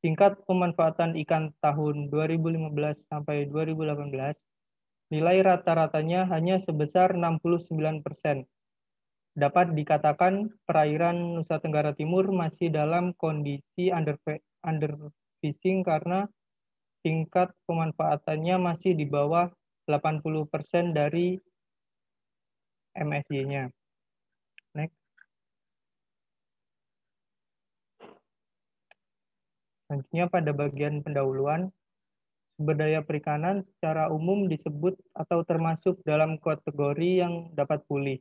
Tingkat pemanfaatan ikan tahun 2015 sampai 2018, nilai rata-ratanya hanya sebesar 69%. Dapat dikatakan perairan Nusa Tenggara Timur masih dalam kondisi underfishing karena tingkat pemanfaatannya masih di bawah 80% dari MSY-nya. Next. Selanjutnya pada bagian pendahuluan, sumber daya perikanan secara umum disebut atau termasuk dalam kategori yang dapat pulih.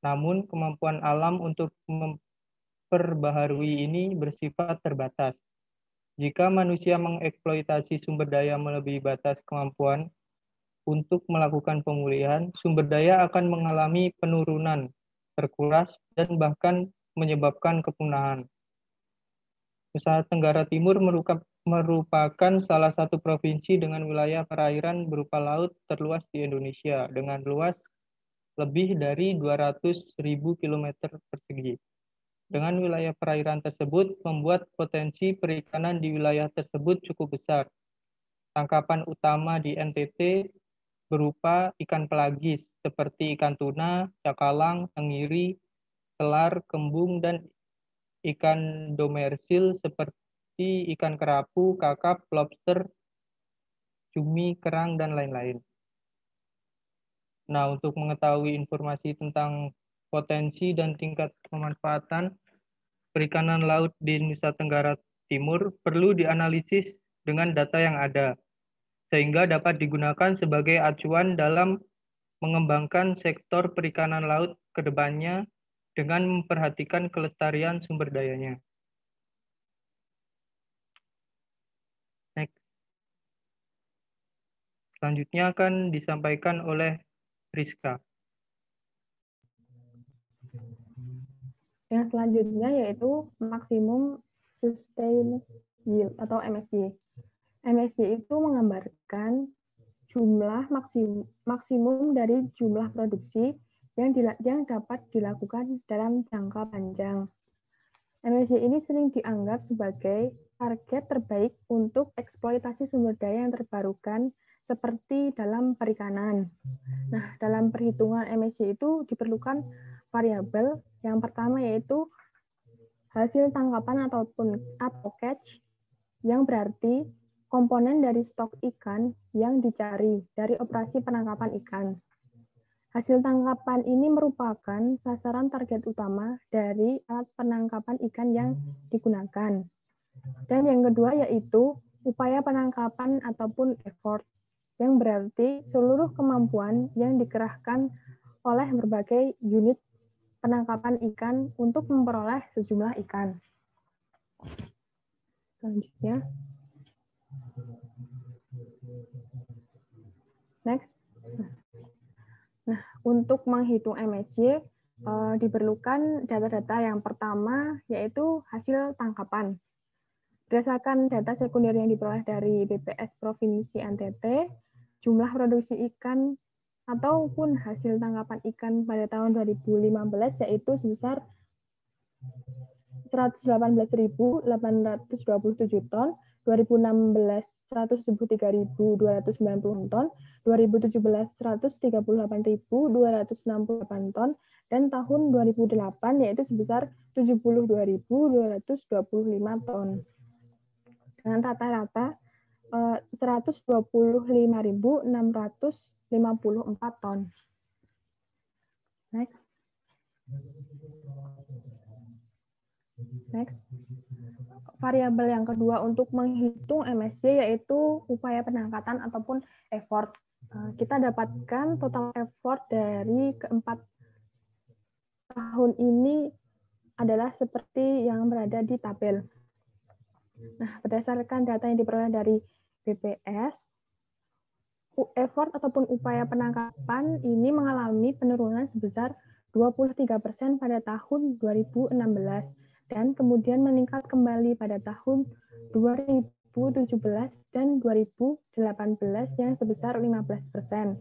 Namun kemampuan alam untuk memperbaharui ini bersifat terbatas. Jika manusia mengeksploitasi sumber daya melebihi batas kemampuan untuk melakukan pemulihan, sumber daya akan mengalami penurunan, terkuras, dan bahkan menyebabkan kepunahan. Nusa Tenggara Timur merupakan salah satu provinsi dengan wilayah perairan berupa laut terluas di Indonesia dengan luas lebih dari 200.000 km persegi. Dengan wilayah perairan tersebut membuat potensi perikanan di wilayah tersebut cukup besar. Tangkapan utama di NTT berupa ikan pelagis seperti ikan tuna, cakalang, tenggiri, selar, kembung, dan ikan domersil seperti ikan kerapu, kakap, lobster, cumi, kerang, dan lain-lain. Nah, untuk mengetahui informasi tentang potensi dan tingkat pemanfaatan perikanan laut di Nusa Tenggara Timur perlu dianalisis dengan data yang ada, sehingga dapat digunakan sebagai acuan dalam mengembangkan sektor perikanan laut ke depannya dengan memperhatikan kelestarian sumber dayanya. Next. Selanjutnya akan disampaikan oleh Rizka. Yang selanjutnya yaitu maksimum sustain yield atau MSY. MSY itu menggambarkan jumlah maksimum dari jumlah produksi yang dapat dilakukan dalam jangka panjang. MSY ini sering dianggap sebagai target terbaik untuk eksploitasi sumber daya yang terbarukan seperti dalam perikanan. Nah, dalam perhitungan MSY itu diperlukan variabel. Yang pertama yaitu hasil tangkapan atau catch, yang berarti komponen dari stok ikan yang dicari dari operasi penangkapan ikan. Hasil tangkapan ini merupakan sasaran target utama dari alat penangkapan ikan yang digunakan. Dan yang kedua yaitu upaya penangkapan ataupun effort, yang berarti seluruh kemampuan yang dikerahkan oleh berbagai unit penangkapan ikan untuk memperoleh sejumlah ikan. Selanjutnya. Next. Nah, untuk menghitung MSY diperlukan data-data yang pertama yaitu hasil tangkapan. Berdasarkan data sekunder yang diperoleh dari BPS Provinsi NTT, jumlah produksi ikan ataupun hasil tangkapan ikan pada tahun 2015 yaitu sebesar 118.827 ton, 2016 173.290 ton, 2017 138.268 ton, dan tahun 2008 yaitu sebesar 72.225 ton. Dengan rata-rata 125.654 ton. Next. Next. Variabel yang kedua untuk menghitung MSY yaitu upaya penangkapan ataupun effort. Kita dapatkan total effort dari keempat tahun ini adalah seperti yang berada di tabel. Nah, berdasarkan data yang diperoleh dari BPS, effort ataupun upaya penangkapan ini mengalami penurunan sebesar 23% pada tahun 2016 dan kemudian meningkat kembali pada tahun 2017 dan 2018 yang sebesar 15%.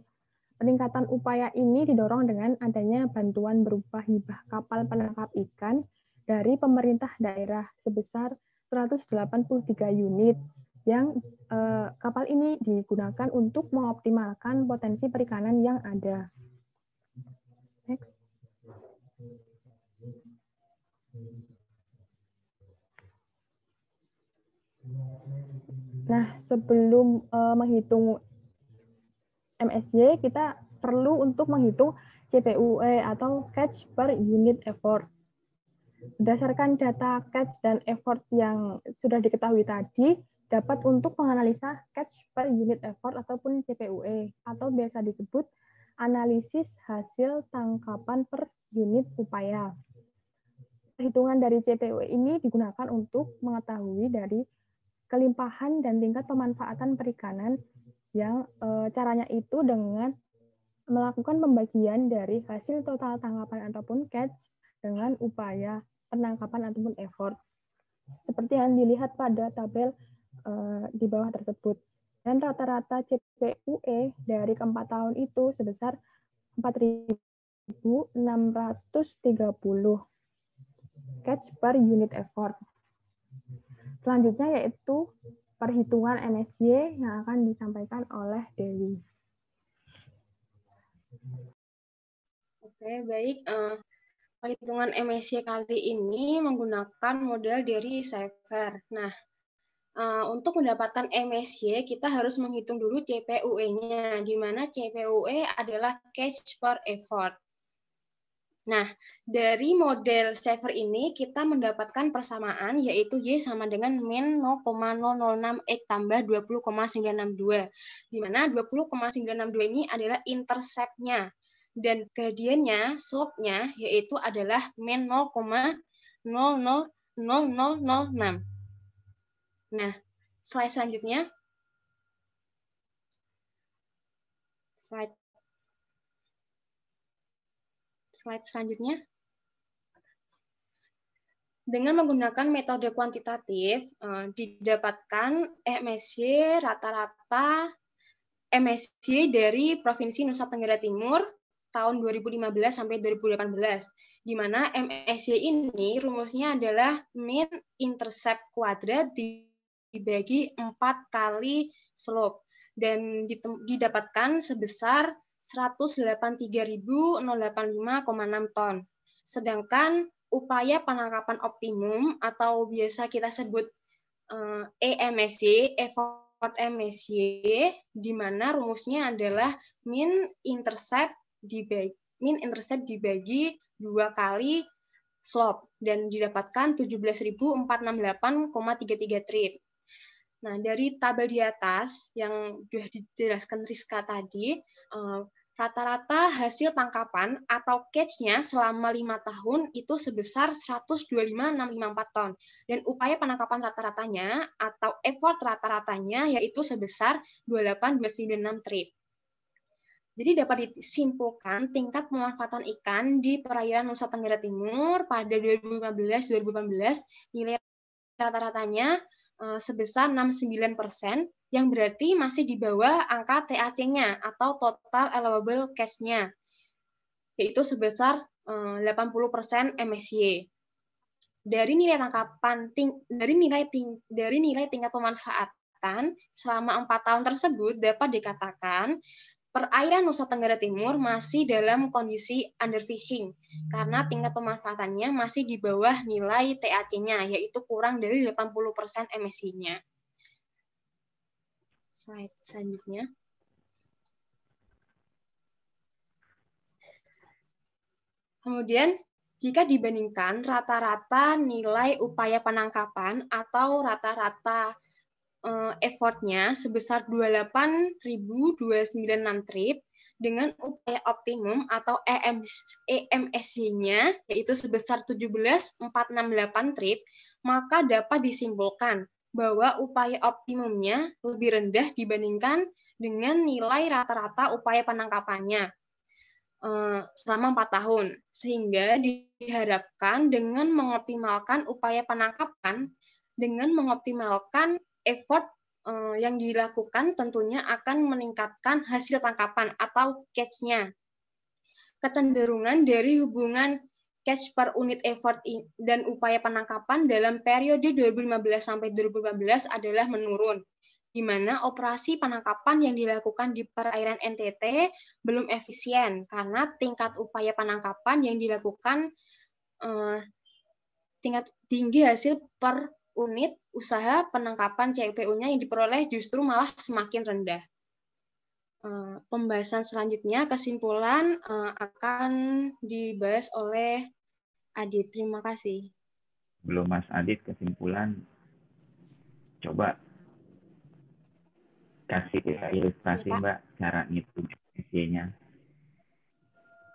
Peningkatan upaya ini didorong dengan adanya bantuan berupa hibah kapal penangkap ikan dari pemerintah daerah sebesar 183 unit yang kapal ini digunakan untuk mengoptimalkan potensi perikanan yang ada. Next. Nah, sebelum menghitung MSY, kita perlu untuk menghitung CPUE atau catch per unit effort. Berdasarkan data catch dan effort yang sudah diketahui tadi, dapat untuk menganalisa catch per unit effort ataupun CPUE, atau biasa disebut analisis hasil tangkapan per unit upaya. Perhitungan dari CPUE ini digunakan untuk mengetahui dari kelimpahan dan tingkat pemanfaatan perikanan yang caranya itu dengan melakukan pembagian dari hasil total tangkapan ataupun catch dengan upaya penangkapan ataupun effort. Seperti yang dilihat pada tabel di bawah tersebut. Dan rata-rata CPUE dari keempat tahun itu sebesar 4.630 catch per unit effort. Selanjutnya yaitu perhitungan MSY yang akan disampaikan oleh Dewi. Oke, baik. Perhitungan MSY kali ini menggunakan model dari Cypher. Nah, untuk mendapatkan MSY, kita harus menghitung dulu CPUE-nya, di mana CPUE adalah catch per effort. Nah, dari model Cypher ini kita mendapatkan persamaan, yaitu Y sama dengan min 0,006X tambah 20,962, di mana 20,962 ini adalah intercept-nya. Dan gradiennya, slope-nya, yaitu adalah min 0,000006. Nah, slide selanjutnya. Slide selanjutnya. Dengan menggunakan metode kuantitatif, didapatkan MSY rata-rata MSY dari Provinsi Nusa Tenggara Timur tahun 2015 sampai 2018, di mana MSY ini rumusnya adalah mean intercept kuadrat dibagi 4 kali slope, dan didapatkan sebesar 183.085,6 ton. Sedangkan upaya penangkapan optimum atau biasa kita sebut EMSY, effort MSY, di mana rumusnya adalah mean intercept dibagi 2 kali slope, dan didapatkan 17.468,33 trip. Nah, dari tabel di atas yang sudah dijelaskan Rizka tadi, rata-rata hasil tangkapan atau catch-nya selama 5 tahun itu sebesar 125.654 ton. Dan upaya penangkapan rata-ratanya atau effort rata-ratanya yaitu sebesar 28.296 trip. Jadi dapat disimpulkan tingkat pemanfaatan ikan di perairan Nusa Tenggara Timur pada 2015-2018 nilai rata-ratanya sebesar 69%, yang berarti masih di bawah angka TAC-nya atau total allowable catch-nya, yaitu sebesar 80% MSY. Dari nilai tangkapan dari nilai tingkat pemanfaatan selama 4 tahun tersebut dapat dikatakan perairan Nusa Tenggara Timur masih dalam kondisi underfishing karena tingkat pemanfaatannya masih di bawah nilai TAC-nya, yaitu kurang dari 80% MSY-nya. Slide selanjutnya. Kemudian, jika dibandingkan rata-rata nilai upaya penangkapan atau rata-rata effortnya sebesar 28.296 trip dengan upaya optimum atau EMSY-nya yaitu sebesar 17.468 trip, maka dapat disimpulkan bahwa upaya optimumnya lebih rendah dibandingkan dengan nilai rata-rata upaya penangkapannya selama 4 tahun, sehingga diharapkan dengan mengoptimalkan upaya penangkapan, dengan mengoptimalkan effort yang dilakukan tentunya akan meningkatkan hasil tangkapan atau catch-nya. Kecenderungan dari hubungan catch per unit effort dan upaya penangkapan dalam periode 2015 sampai 2018 adalah menurun, di mana operasi penangkapan yang dilakukan di perairan NTT belum efisien karena tingkat upaya penangkapan yang dilakukan tingkat tinggi hasil per unit usaha penangkapan CPU-nya yang diperoleh justru malah semakin rendah. Pembahasan selanjutnya, kesimpulan akan dibahas oleh Adit. Terima kasih. Belum Mas Adit kesimpulan, coba kasih ilustrasi ya, Mbak, cara ngitung MSY-nya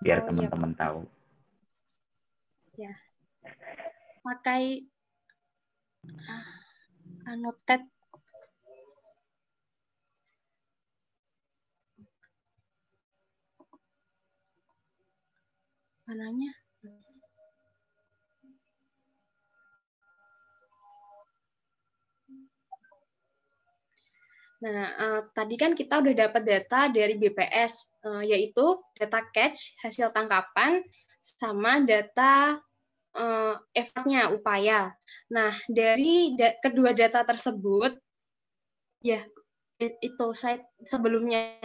biar teman-teman tahu. Ya, pakai annotate. Mananya? Nah, tadi kan kita udah dapat data dari BPS, yaitu data catch, hasil tangkapan, sama data effortnya, upaya. Nah, dari kedua data tersebut, ya, itu slide sebelumnya.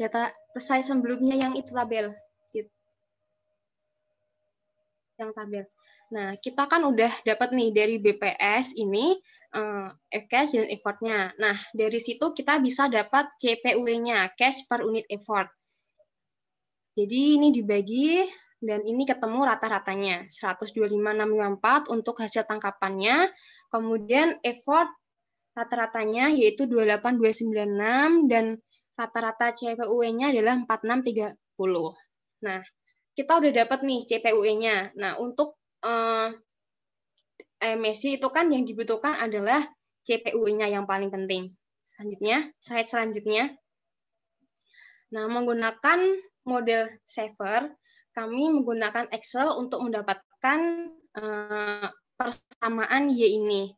Data slide sebelumnya yang itu tabel. Yang tabel. Nah, kita kan udah dapat nih dari BPS ini cash dan effortnya. Nah, dari situ kita bisa dapat CPUE-nya, cash per unit effort. Jadi ini dibagi dan ini ketemu rata-ratanya 125.654 untuk hasil tangkapannya. Kemudian effort rata-ratanya yaitu 28296 dan rata-rata CPUE-nya adalah 4630. Nah, kita udah dapat nih CPUE-nya. Nah, untuk MSC itu kan yang dibutuhkan adalah CPUE-nya yang paling penting. Selanjutnya, slide selanjutnya. Nah, menggunakan model Saver, kami menggunakan Excel untuk mendapatkan persamaan Y ini.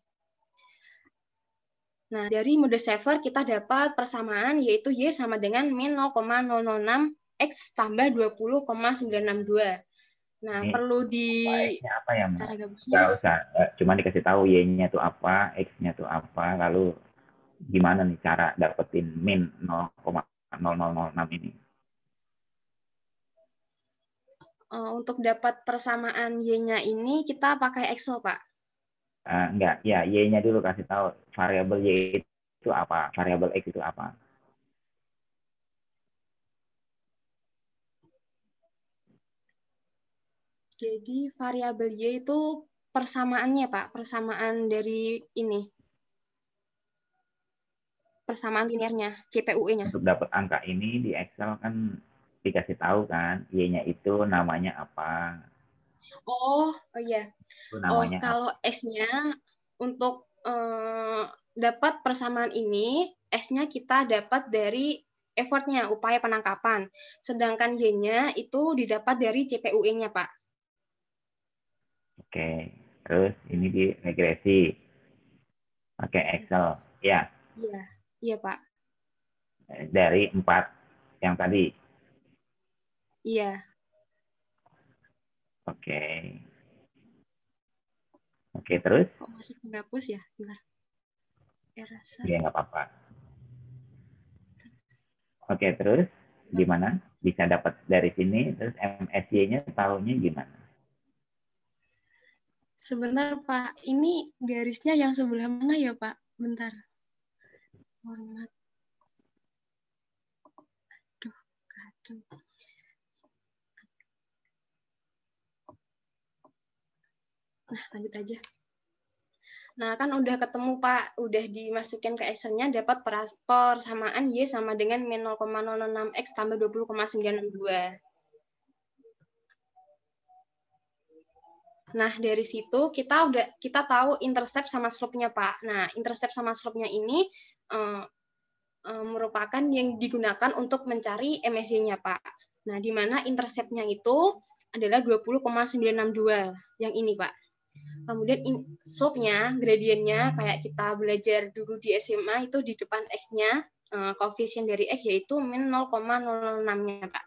Nah, dari model Saver kita dapat persamaan yaitu Y sama dengan min 0,006 X tambah 20,962. Nah, Ini perlu di X-nya apa ya, Mbak? cara gabusnya. Nggak usah, cuma dikasih tahu Y-nya itu apa, X-nya itu apa, lalu gimana nih cara dapetin min 0,0006 ini? Untuk dapat persamaan Y-nya ini kita pakai Excel, Pak. Enggak, ya Y-nya dulu kasih tahu. Variabel Y itu apa? Variabel X itu apa? Jadi variabel Y itu persamaannya, Pak. Persamaan dari ini. Persamaan linearnya, CPUE-nya. Untuk dapat angka ini di Excel kan dikasih tahu kan, Y-nya itu namanya apa? Oh iya. Itu namanya apa? Kalau S-nya untuk dapat persamaan ini, S-nya kita dapat dari effortnya, upaya penangkapan. Sedangkan Y-nya itu didapat dari CPUE-nya, Pak. Oke, terus ini di regresi. Pakai Excel. Ya, Iya, iya, Pak. dari 4 yang tadi. Iya. Oke. Oke, terus? Kok masih penghapus ya? Bentar. Rasa. Ya, nggak apa-apa. Oke, terus gimana? Bisa dapat dari sini, terus MSY-nya tahunya gimana? Sebentar, Pak. Ini garisnya yang sebelah mana ya, Pak? Bentar. Format. Aduh, kacau. Nah, lanjut aja. Nah, kan udah ketemu, Pak. Udah dimasukin ke Excel-nya, dapat persamaan Y sama dengan min 0,006X tambah 20,962. Nah, dari situ kita tahu intercept sama slope-nya, Pak. Nah, intercept sama slope-nya ini merupakan yang digunakan untuk mencari MSY-nya, Pak. Nah, di mana intercept-nya itu adalah 20,962. Yang ini, Pak. Kemudian slope-nya, gradiennya, kayak kita belajar dulu di SMA, itu di depan X-nya, koefisien dari X yaitu min 0,006-nya, Pak.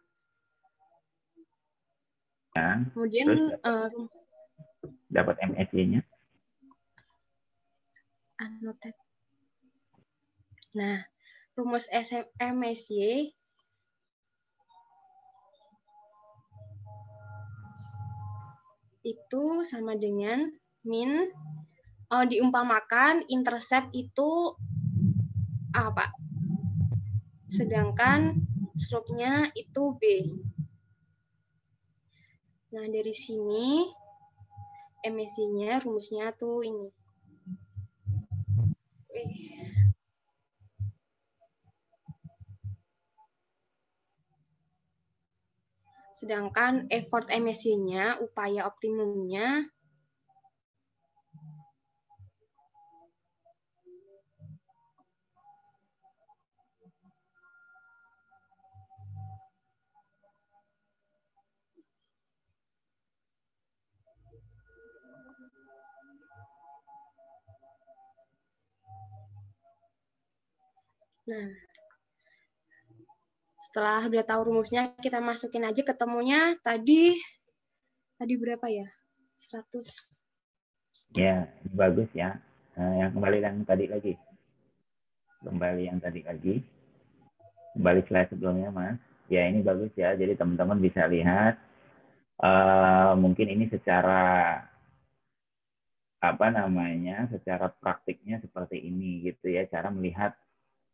Nah, kemudian dapat MSY-nya. Annotate. Nah, rumus MSY itu sama dengan min, diumpamakan intercept itu A, Pak. Sedangkan slope-nya itu B. Nah, dari sini MSY-nya rumusnya tuh ini. Sedangkan effort MSY-nya, upaya optimumnya, Nah, setelah udah tahu rumusnya, kita masukin aja ketemunya tadi berapa ya? 100. Ya, ini bagus ya. Yang kembali yang tadi lagi. Kembali yang tadi lagi. Kembali slide sebelumnya, Mas. Ya, ini bagus ya. Jadi teman-teman bisa lihat. Mungkin ini secara secara praktiknya seperti ini gitu ya, cara melihat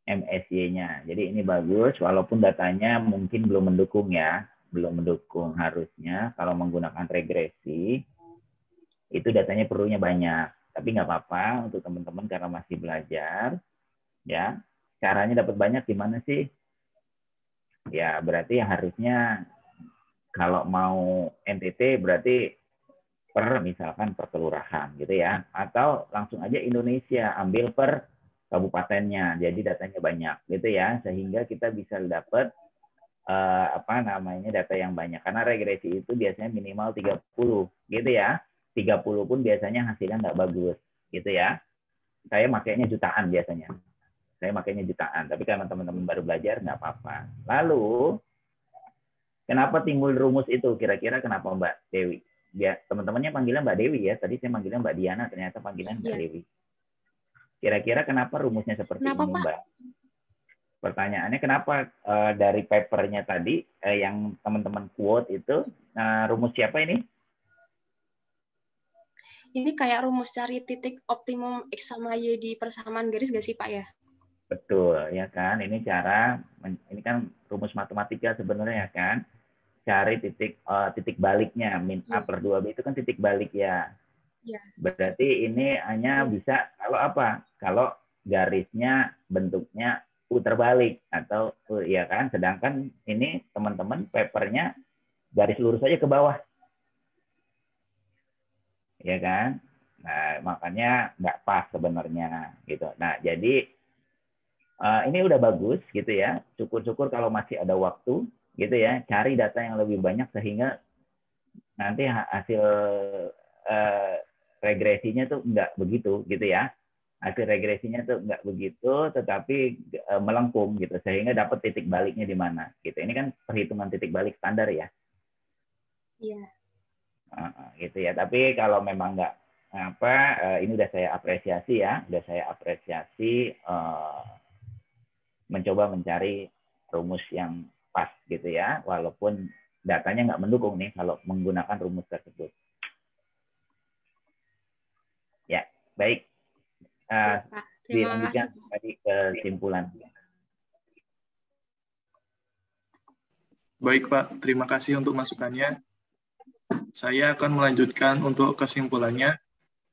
MSY-nya. Jadi ini bagus, walaupun datanya mungkin belum mendukung ya, belum mendukung. Harusnya kalau menggunakan regresi, itu datanya perlunya banyak. Tapi nggak apa-apa untuk teman-teman karena masih belajar, ya. Caranya dapat banyak gimana sih? Ya berarti harusnya kalau mau NTT berarti misalkan per kelurahan gitu ya, atau langsung aja Indonesia ambil per kabupatennya, jadi datanya banyak gitu ya, sehingga kita bisa dapat data yang banyak, karena regresi itu biasanya minimal 30 gitu ya, 30 pun biasanya hasilnya nggak bagus gitu ya. Saya makainya jutaan biasanya, tapi karena teman-teman baru belajar nggak apa-apa. Lalu kenapa timbul rumus itu, kira-kira kenapa Mbak Dewi? Ya, teman-temannya panggilnya Mbak Dewi ya. Tadi saya manggilnya Mbak Diana, ternyata panggilan Mbak Dewi. Kira-kira kenapa rumusnya seperti ini, Pak? Mbak? Pertanyaannya kenapa dari papernya tadi yang teman-teman quote itu rumus siapa ini? Ini kayak rumus cari titik optimum X sama Y di persamaan garis nggak sih, Pak ya? Betul, ya kan? Ini ini kan rumus matematika sebenarnya kan? Cari titik baliknya, min A per 2B itu kan titik balik ya. Berarti ini hanya bisa kalau apa? Kalau garisnya bentuknya U terbalik atau ya kan, sedangkan ini teman-teman papernya garis lurus aja ke bawah. Ya kan? Nah, makanya nggak pas sebenarnya gitu. Nah, jadi ini udah bagus gitu ya. Syukur-syukur kalau masih ada waktu gitu ya, cari data yang lebih banyak sehingga nanti hasil regresinya tuh nggak begitu gitu ya. Hasil regresinya tuh nggak begitu, tetapi melengkung gitu, sehingga dapat titik baliknya di mana gitu. Ini kan perhitungan titik balik standar ya. Iya. Gitu ya. Tapi kalau memang nggak ini udah saya apresiasi ya, mencoba mencari rumus yang pas gitu ya, walaupun datanya nggak mendukung nih kalau menggunakan rumus tersebut. Ya, baik. Dilanjutkan tadi kesimpulan. Baik Pak, terima kasih untuk masukannya. Saya akan melanjutkan untuk kesimpulannya.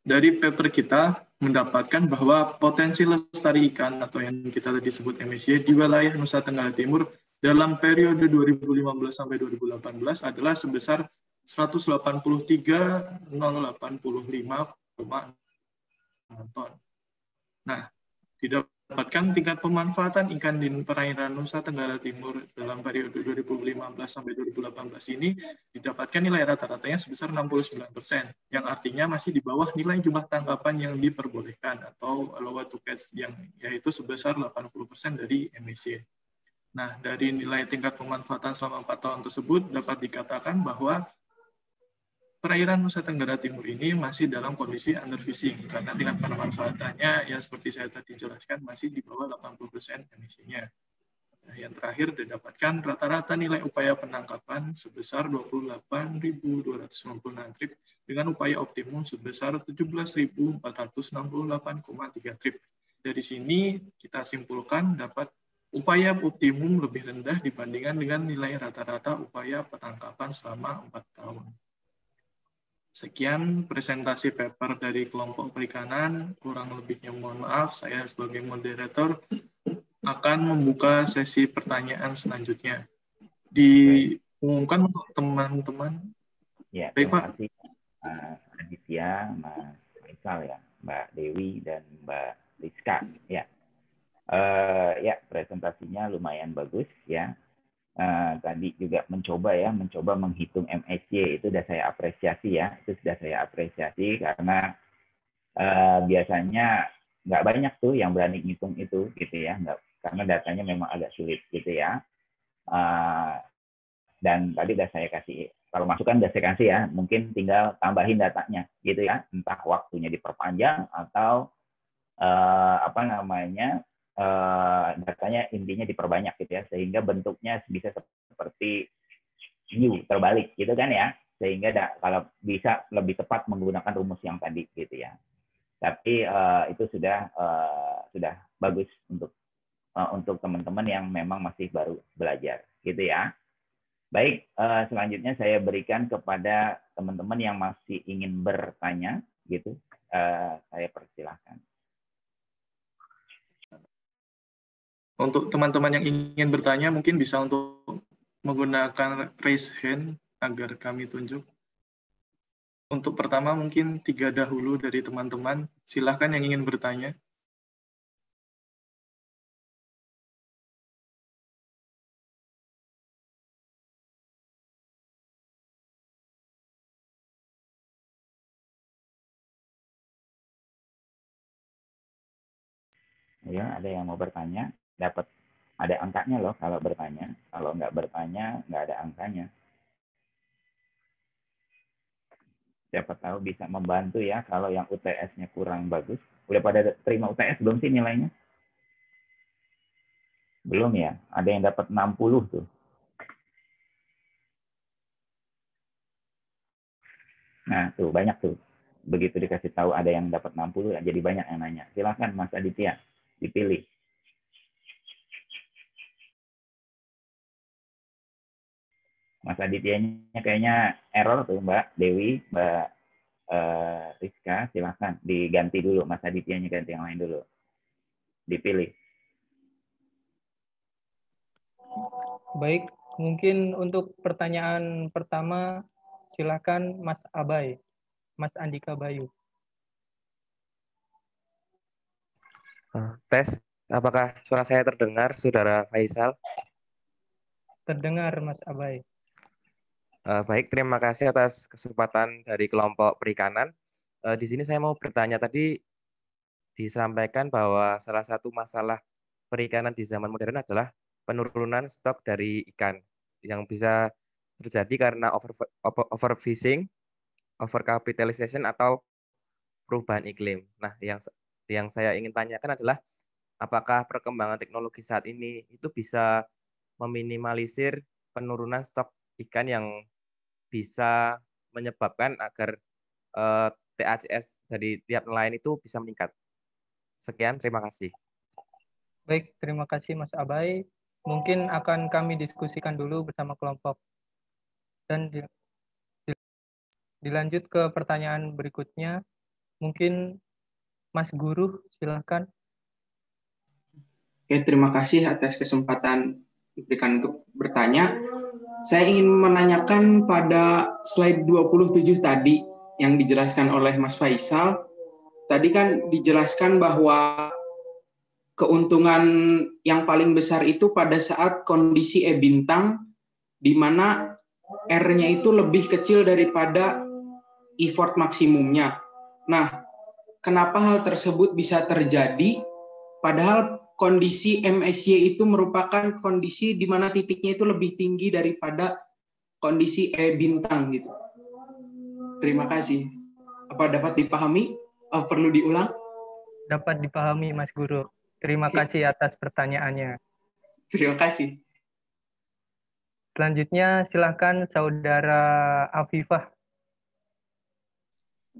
Dari paper kita mendapatkan bahwa potensi lestari ikan atau yang kita tadi sebut MSY di wilayah Nusa Tenggara Timur dalam periode 2015 sampai 2018 adalah sebesar 183.085,6 ton. Nah, didapatkan tingkat pemanfaatan ikan di perairan Nusa Tenggara Timur dalam periode 2015 sampai 2018 ini didapatkan nilai rata-ratanya sebesar 69%, yang artinya masih di bawah nilai jumlah tangkapan yang diperbolehkan atau allowed to catch, yang yaitu sebesar 80% dari MSY. Nah, dari nilai tingkat pemanfaatan selama 4 tahun tersebut dapat dikatakan bahwa perairan Nusa Tenggara Timur ini masih dalam kondisi underfishing karena tingkat pemanfaatannya yang seperti saya tadi jelaskan masih di bawah 80% emisinya. Nah, yang terakhir didapatkan rata-rata nilai upaya penangkapan sebesar 28.296 trip dengan upaya optimum sebesar 17.468,3 trip. Dari sini kita simpulkan dapat upaya optimum lebih rendah dibandingkan dengan nilai rata-rata upaya penangkapan selama 4 tahun. Sekian presentasi paper dari kelompok perikanan, kurang lebihnya mohon maaf, saya sebagai moderator akan membuka sesi pertanyaan selanjutnya. Diumumkan untuk teman-teman. Ya, terima kasih Mas Aditya, Mas Faisal ya, Mbak Dewi dan Mbak Rizka ya. Ya, presentasinya lumayan bagus ya. Tadi juga mencoba menghitung MSY, itu sudah saya apresiasi ya, karena biasanya nggak banyak tuh yang berani ngitung itu gitu ya, karena datanya memang agak sulit gitu ya. Dan tadi udah saya kasih, kalau masukan udah saya kasih ya, mungkin tinggal tambahin datanya gitu ya, entah waktunya diperpanjang atau datanya intinya diperbanyak gitu ya, sehingga bentuknya bisa seperti U terbalik gitu kan ya, sehingga kalau bisa lebih tepat menggunakan rumus yang tadi gitu ya. Tapi itu sudah bagus untuk teman-teman yang memang masih baru belajar gitu ya. Baik, selanjutnya saya berikan kepada teman-teman yang masih ingin bertanya gitu. Saya persilahkan. Untuk teman-teman yang ingin bertanya, mungkin bisa untuk menggunakan raise hand agar kami tunjuk. Untuk pertama mungkin 3 dahulu dari teman-teman. Silahkan yang ingin bertanya. Ya, ada yang mau bertanya, dapat ada angkanya loh kalau bertanya. Kalau nggak bertanya, nggak ada angkanya. Siapa tahu bisa membantu ya kalau yang UTS-nya kurang bagus. Udah pada terima UTS belum sih nilainya? Belum ya? Ada yang dapat 60 tuh. Nah, tuh banyak tuh. Begitu dikasih tahu ada yang dapat 60, ya jadi banyak yang nanya. Silahkan Mas Aditya, dipilih. Mas Adityanya kayaknya error tuh Mbak Dewi, Mbak Rizka, silahkan diganti dulu. Mas Adityanya ganti yang lain dulu. Dipilih. Baik, mungkin untuk pertanyaan pertama, silakan Mas Abai, Mas Andika Bayu. Tes, apakah suara saya terdengar, Saudara Faisal? Terdengar, Mas Abai. Baik, terima kasih atas kesempatan dari kelompok perikanan. Di sini saya mau bertanya, tadi disampaikan bahwa salah satu masalah perikanan di zaman modern adalah penurunan stok dari ikan yang bisa terjadi karena overfishing, overcapitalization, atau perubahan iklim. Nah, yang saya ingin tanyakan adalah apakah perkembangan teknologi saat ini itu bisa meminimalisir penurunan stok ikan yang bisa menyebabkan agar TACS dari tiap nelayan itu bisa meningkat. Sekian, terima kasih. Baik, terima kasih Mas Abai. Mungkin akan kami diskusikan dulu bersama kelompok. Dan dilanjut ke pertanyaan berikutnya. Mungkin Mas Guru, silahkan. Oke, terima kasih atas kesempatan diberikan untuk bertanya. Saya ingin menanyakan pada slide 27 tadi yang dijelaskan oleh Mas Faisal. Tadi kan dijelaskan bahwa keuntungan yang paling besar itu pada saat kondisi E bintang, di mana R-nya itu lebih kecil daripada effort maksimumnya. Nah, kenapa hal tersebut bisa terjadi? Padahal kondisi MSY itu merupakan kondisi di mana titiknya itu lebih tinggi daripada kondisi E bintang gitu. Terima kasih. Apa dapat dipahami? Perlu diulang? Dapat dipahami, Mas Guru. Terima kasih atas pertanyaannya. Terima kasih. Selanjutnya, silakan Saudara Afifah.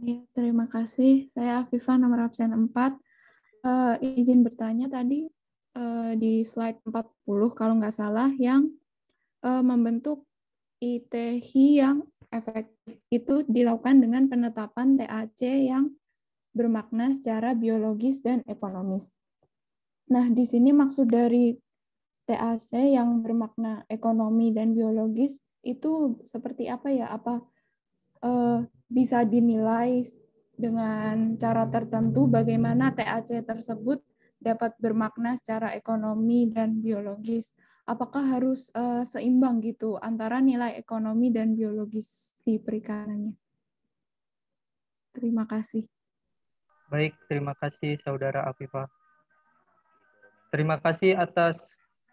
Ya, terima kasih. Saya Afifah, nomor absen 4. Izin bertanya tadi di slide 40 kalau nggak salah yang membentuk ITH yang efektif itu dilakukan dengan penetapan TAC yang bermakna secara biologis dan ekonomis. Nah, di sini maksud dari TAC yang bermakna ekonomi dan biologis itu seperti apa ya? Apa bisa dinilai dengan cara tertentu bagaimana TAC tersebut dapat bermakna secara ekonomi dan biologis. Apakah harus seimbang gitu antara nilai ekonomi dan biologis di perikanannya? Terima kasih. Baik, terima kasih Saudara Afifah. Terima kasih atas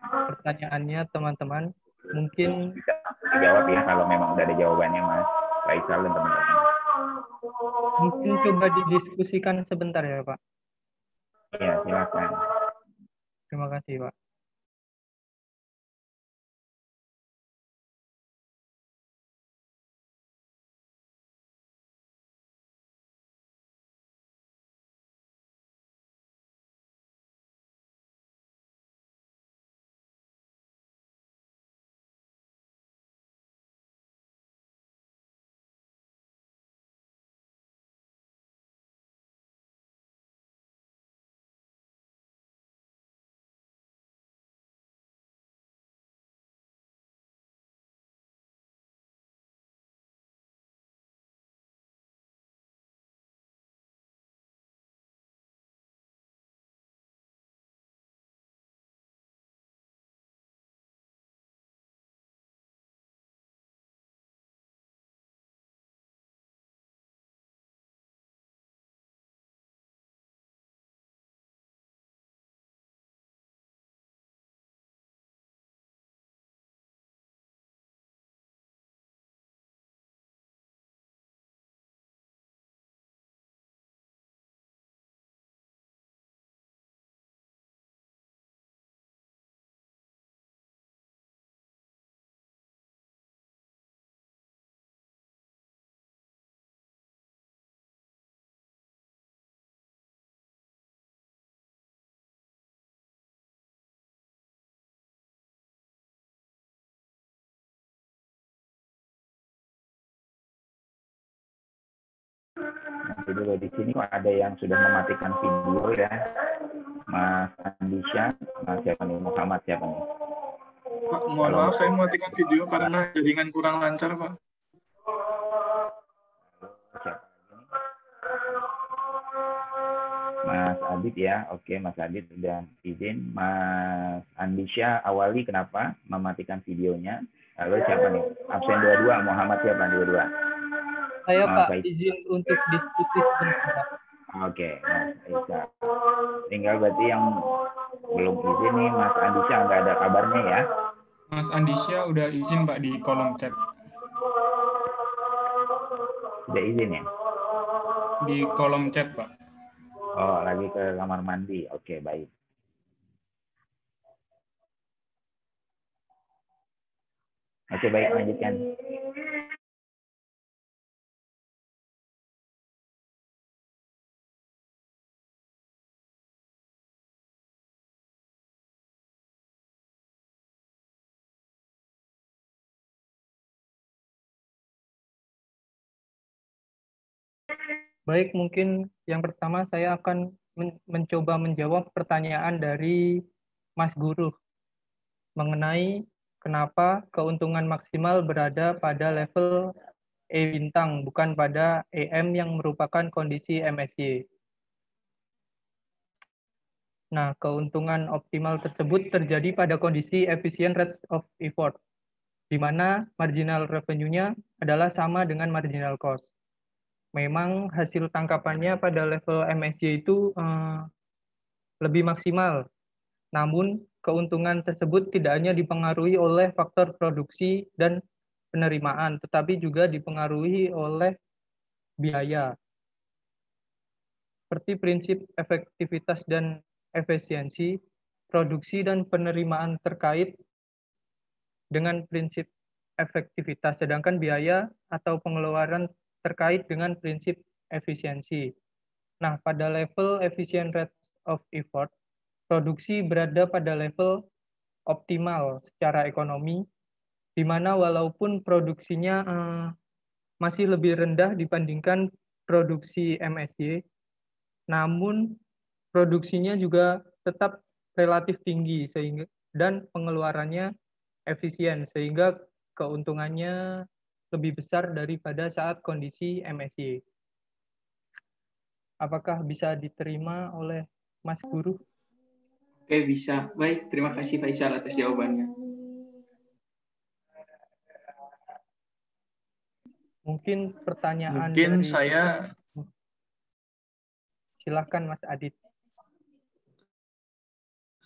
pertanyaannya, teman-teman. Mungkin Bisa dijawab ya kalau memang udah ada jawabannya, Mas Faisal dan teman-teman. mungkin coba didiskusikan sebentar ya, Pak. Iya, silakan. Terima kasih, Pak. Nanti dulu di sini kok ada yang sudah mematikan video ya. Mas Andisha, Mas siapa nih? Muhammad siapa nih? Pak, mohon maaf saya mematikan video karena jaringan kurang lancar, Pak. Mas Adit ya, oke Mas Adit sudah izin. Mas Andisha awali kenapa mematikan videonya? Lalu siapa nih? Absen dua-dua, Muhammad siapa dua-dua? Saya Pak izin untuk diskusi sebentar, Pak. Oke, Mas Isa. Tinggal berarti yang belum izin nih, Mas Andisha nggak ada kabarnya ya? Mas Andisha udah izin Pak di kolom chat. Sudah izin ya? Di kolom chat Pak. Oh, lagi ke kamar mandi. Oke, baik. Oke, baik, lanjutkan. Baik, mungkin yang pertama saya akan mencoba menjawab pertanyaan dari Mas Guru mengenai kenapa keuntungan maksimal berada pada level E bintang, bukan pada EM yang merupakan kondisi MSY. Nah, keuntungan optimal tersebut terjadi pada kondisi efficient rate of effort, di mana marginal revenue-nya adalah sama dengan marginal cost. Memang hasil tangkapannya pada level MSY itu lebih maksimal. Namun, keuntungan tersebut tidak hanya dipengaruhi oleh faktor produksi dan penerimaan, tetapi juga dipengaruhi oleh biaya. Seperti prinsip efektivitas dan efisiensi, produksi dan penerimaan terkait dengan prinsip efektivitas, sedangkan biaya atau pengeluaran terkait dengan prinsip efisiensi. Nah, pada level efficient rate of effort, produksi berada pada level optimal secara ekonomi, di mana walaupun produksinya masih lebih rendah dibandingkan produksi MSY, namun produksinya juga tetap relatif tinggi sehingga dan pengeluarannya efisien sehingga keuntungannya lebih besar daripada saat kondisi MSY. Apakah bisa diterima oleh Mas Guru? Oke, bisa. Baik, terima kasih Faisal atas jawabannya. Mungkin pertanyaan Mungkin dari... saya... Silahkan Mas Adit.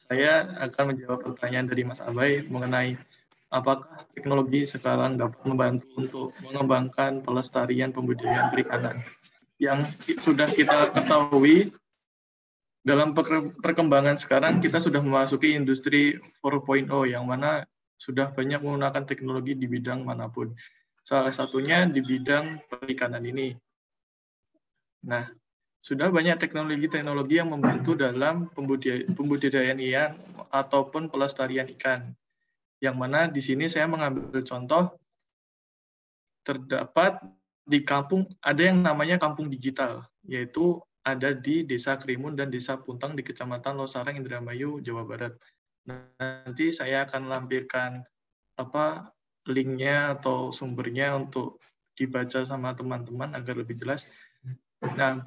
Saya akan menjawab pertanyaan dari Mas Abai mengenai apakah teknologi sekarang dapat membantu untuk mengembangkan pelestarian pembudidayaan perikanan. Yang sudah kita ketahui, dalam perkembangan sekarang kita sudah memasuki industri 4.0 yang mana sudah banyak menggunakan teknologi di bidang manapun. Salah satunya di bidang perikanan ini. Nah, sudah banyak teknologi-teknologi yang membantu dalam pembudidayaan ikan ataupun pelestarian ikan. Yang mana di sini saya mengambil contoh, terdapat di kampung, ada yang namanya kampung digital, yaitu ada di Desa Krimun dan Desa Puntang di Kecamatan Losarang, Indramayu, Jawa Barat. Nanti saya akan lampirkan linknya atau sumbernya untuk dibaca sama teman-teman agar lebih jelas. Nah,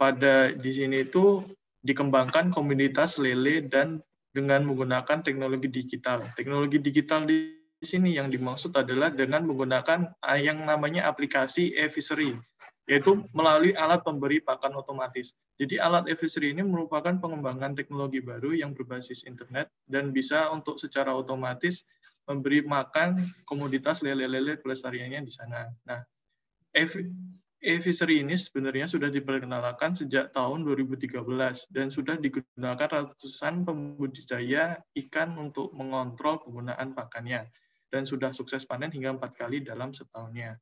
di sini itu dikembangkan komunitas lele dan dengan menggunakan teknologi digital. Teknologi digital di sini yang dimaksud adalah dengan menggunakan yang namanya aplikasi e-fishery, yaitu melalui alat pemberi pakan otomatis. Jadi alat e-fishery ini merupakan pengembangan teknologi baru yang berbasis internet dan bisa untuk secara otomatis memberi makan komoditas lele-lele pelestariannya di sana. Nah, e-fishery ini sebenarnya sudah diperkenalkan sejak tahun 2013 dan sudah digunakan ratusan pembudidaya ikan untuk mengontrol penggunaan pakannya dan sudah sukses panen hingga 4 kali dalam setahunnya.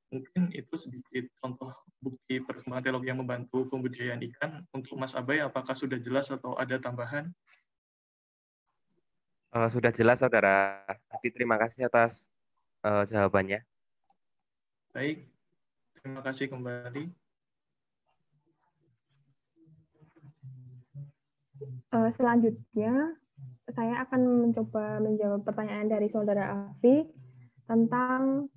Mungkin itu sedikit contoh bukti perkembangan teknologi yang membantu pembudidayaan ikan. Untuk Mas Abai, apakah sudah jelas atau ada tambahan? Sudah jelas, Saudara. Terima kasih atas jawabannya. Baik. Terima kasih kembali. Selanjutnya, saya akan mencoba menjawab pertanyaan dari Saudara Afi tentang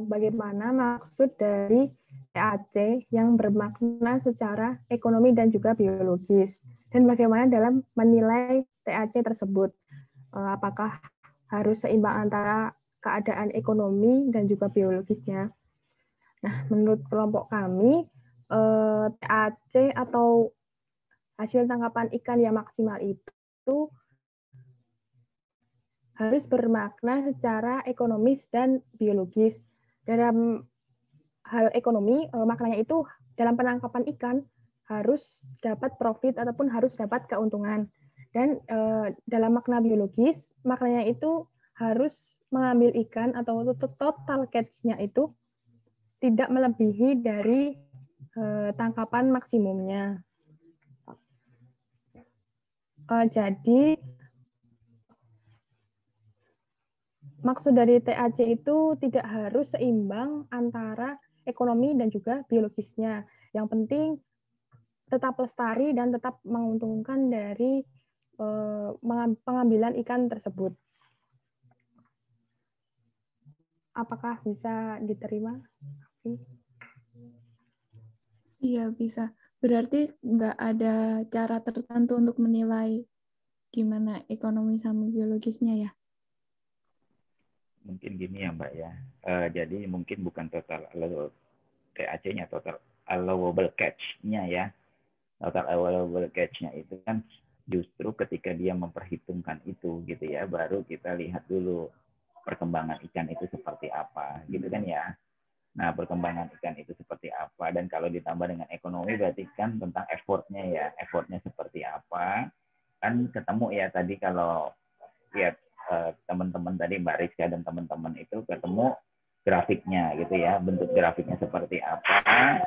bagaimana maksud dari TAC yang bermakna secara ekonomi dan juga biologis, dan bagaimana dalam menilai TAC tersebut. Apakah harus seimbang antara keadaan ekonomi dan juga biologisnya. Nah, menurut kelompok kami, TAC atau hasil tangkapan ikan yang maksimal itu harus bermakna secara ekonomis dan biologis. Dalam hal ekonomi, maknanya itu dalam penangkapan ikan harus dapat profit ataupun harus dapat keuntungan. Dan dalam makna biologis, maknanya itu harus mengambil ikan atau total catch-nya itu tidak melebihi dari tangkapan maksimumnya. Jadi, maksud dari TAC itu tidak harus seimbang antara ekonomi dan juga biologisnya. Yang penting tetap lestari dan tetap menguntungkan dari pengambilan ikan tersebut. Apakah bisa diterima? Iya, bisa. Berarti nggak ada cara tertentu untuk menilai gimana ekonomi sama biologisnya ya? Mungkin gini ya Mbak ya. Jadi mungkin bukan total TAC-nya, total allowable catch-nya ya. Total allowable catch-nya itu kan justru ketika dia memperhitungkan itu gitu ya, baru kita lihat dulu perkembangan ikan itu seperti apa gitu kan ya. Nah, perkembangan ikan itu seperti apa, dan kalau ditambah dengan ekonomi berarti kan tentang effortnya ya, effortnya seperti apa, kan ketemu ya tadi kalau lihat teman-teman tadi Mbak Rizka dan teman-teman itu ketemu grafiknya gitu ya, bentuk grafiknya seperti apa,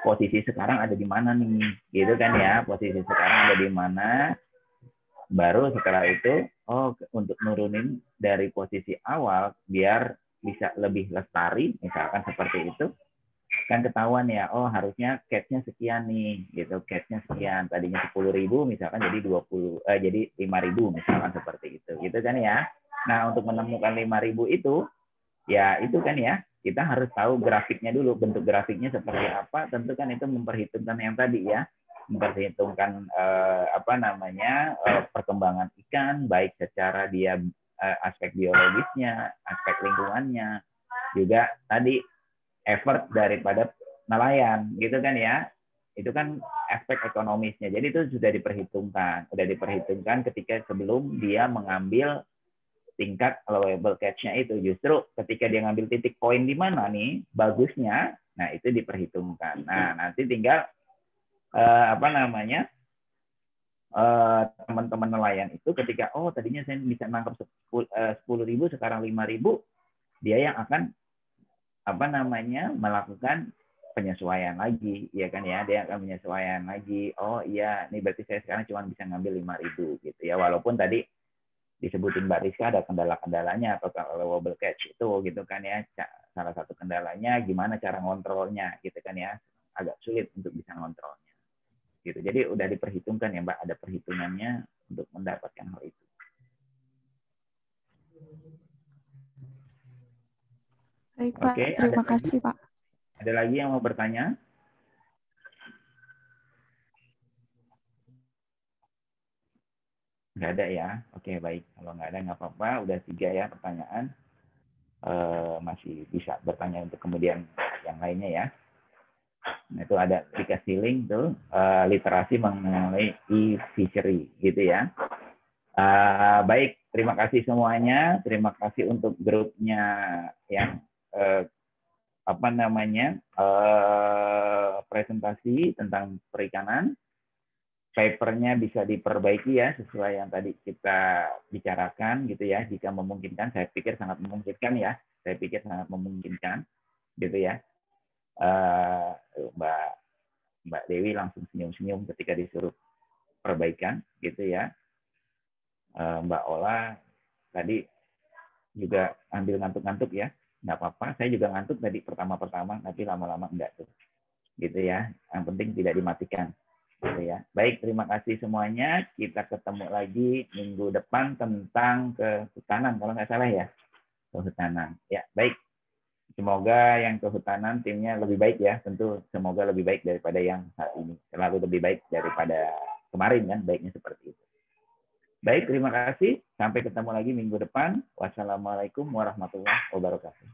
posisi sekarang ada di mana nih, gitu kan ya, posisi sekarang ada di mana, baru setelah itu, untuk nurunin dari posisi awal biar bisa lebih lestari, misalkan seperti itu, kan ketahuan ya, harusnya catch-nya sekian nih, gitu, catch-nya sekian, tadinya 10.000 misalkan jadi 5.000 misalkan seperti itu, gitu kan ya. Nah, untuk menemukan 5.000 itu, ya itu kan ya, kita harus tahu grafiknya dulu, bentuk grafiknya seperti apa, tentu kan itu memperhitungkan yang tadi ya, memperhitungkan perkembangan ikan, baik secara dia aspek biologisnya, aspek lingkungannya, juga tadi effort daripada nelayan, gitu kan ya. Itu kan aspek ekonomisnya. Jadi itu sudah diperhitungkan ketika sebelum dia mengambil tingkat allowable catch-nya itu. Justru ketika dia ngambil titik poin di mana nih bagusnya, nah itu diperhitungkan. Nah, nanti tinggal teman-teman nelayan itu ketika tadinya saya bisa nangkap 10.000 sekarang 5.000, dia yang akan melakukan penyesuaian lagi, ya kan ya, dia akan menyesuaikan lagi. Oh iya, ini berarti saya sekarang cuma bisa ngambil 5.000 gitu ya, walaupun tadi disebutin Mbak Rizka ada kendala-kendalanya atau allowable catch itu gitu kan ya. Salah satu kendalanya gimana cara ngontrolnya gitu kan ya, agak sulit untuk bisa ngontrolnya gitu. Jadi udah diperhitungkan ya Mbak, ada perhitungannya untuk mendapatkan hal itu. Baik Pak, Oke, terima kasih Pak. Ada lagi yang mau bertanya? Nggak ada ya? Oke, baik. Kalau nggak ada, nggak apa-apa. Udah 3 ya pertanyaan. Masih bisa bertanya untuk kemudian yang lainnya ya. Nah, itu ada dikasih link tuh, literasi mengenai e-fishery gitu ya. Baik, terima kasih semuanya. Terima kasih untuk grupnya yang presentasi tentang perikanan. Papernya bisa diperbaiki ya sesuai yang tadi kita bicarakan gitu ya. Jika memungkinkan, saya pikir sangat memungkinkan ya. Saya pikir sangat memungkinkan gitu ya. Mbak Dewi langsung senyum-senyum ketika disuruh perbaikan gitu ya. Mbak Ola tadi juga ambil ngantuk-ngantuk ya. Nggak apa-apa, saya juga ngantuk tadi pertama-pertama, tapi lama-lama enggak tuh. Gitu ya. Yang penting tidak dimatikan. Gitu ya. Baik, terima kasih semuanya. Kita ketemu lagi minggu depan tentang kehutanan, kalau nggak salah ya. Kehutanan. Ya, baik. Semoga yang kehutanan timnya lebih baik ya. Tentu semoga lebih baik daripada yang saat ini. Selalu lebih baik daripada kemarin kan, baiknya seperti itu. Baik, terima kasih. Sampai ketemu lagi minggu depan. Wassalamualaikum warahmatullahi wabarakatuh.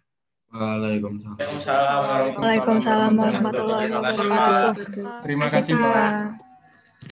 Waalaikumsalam. Waalaikumsalam warahmatullahi wabarakatuh. Terima kasih Pak.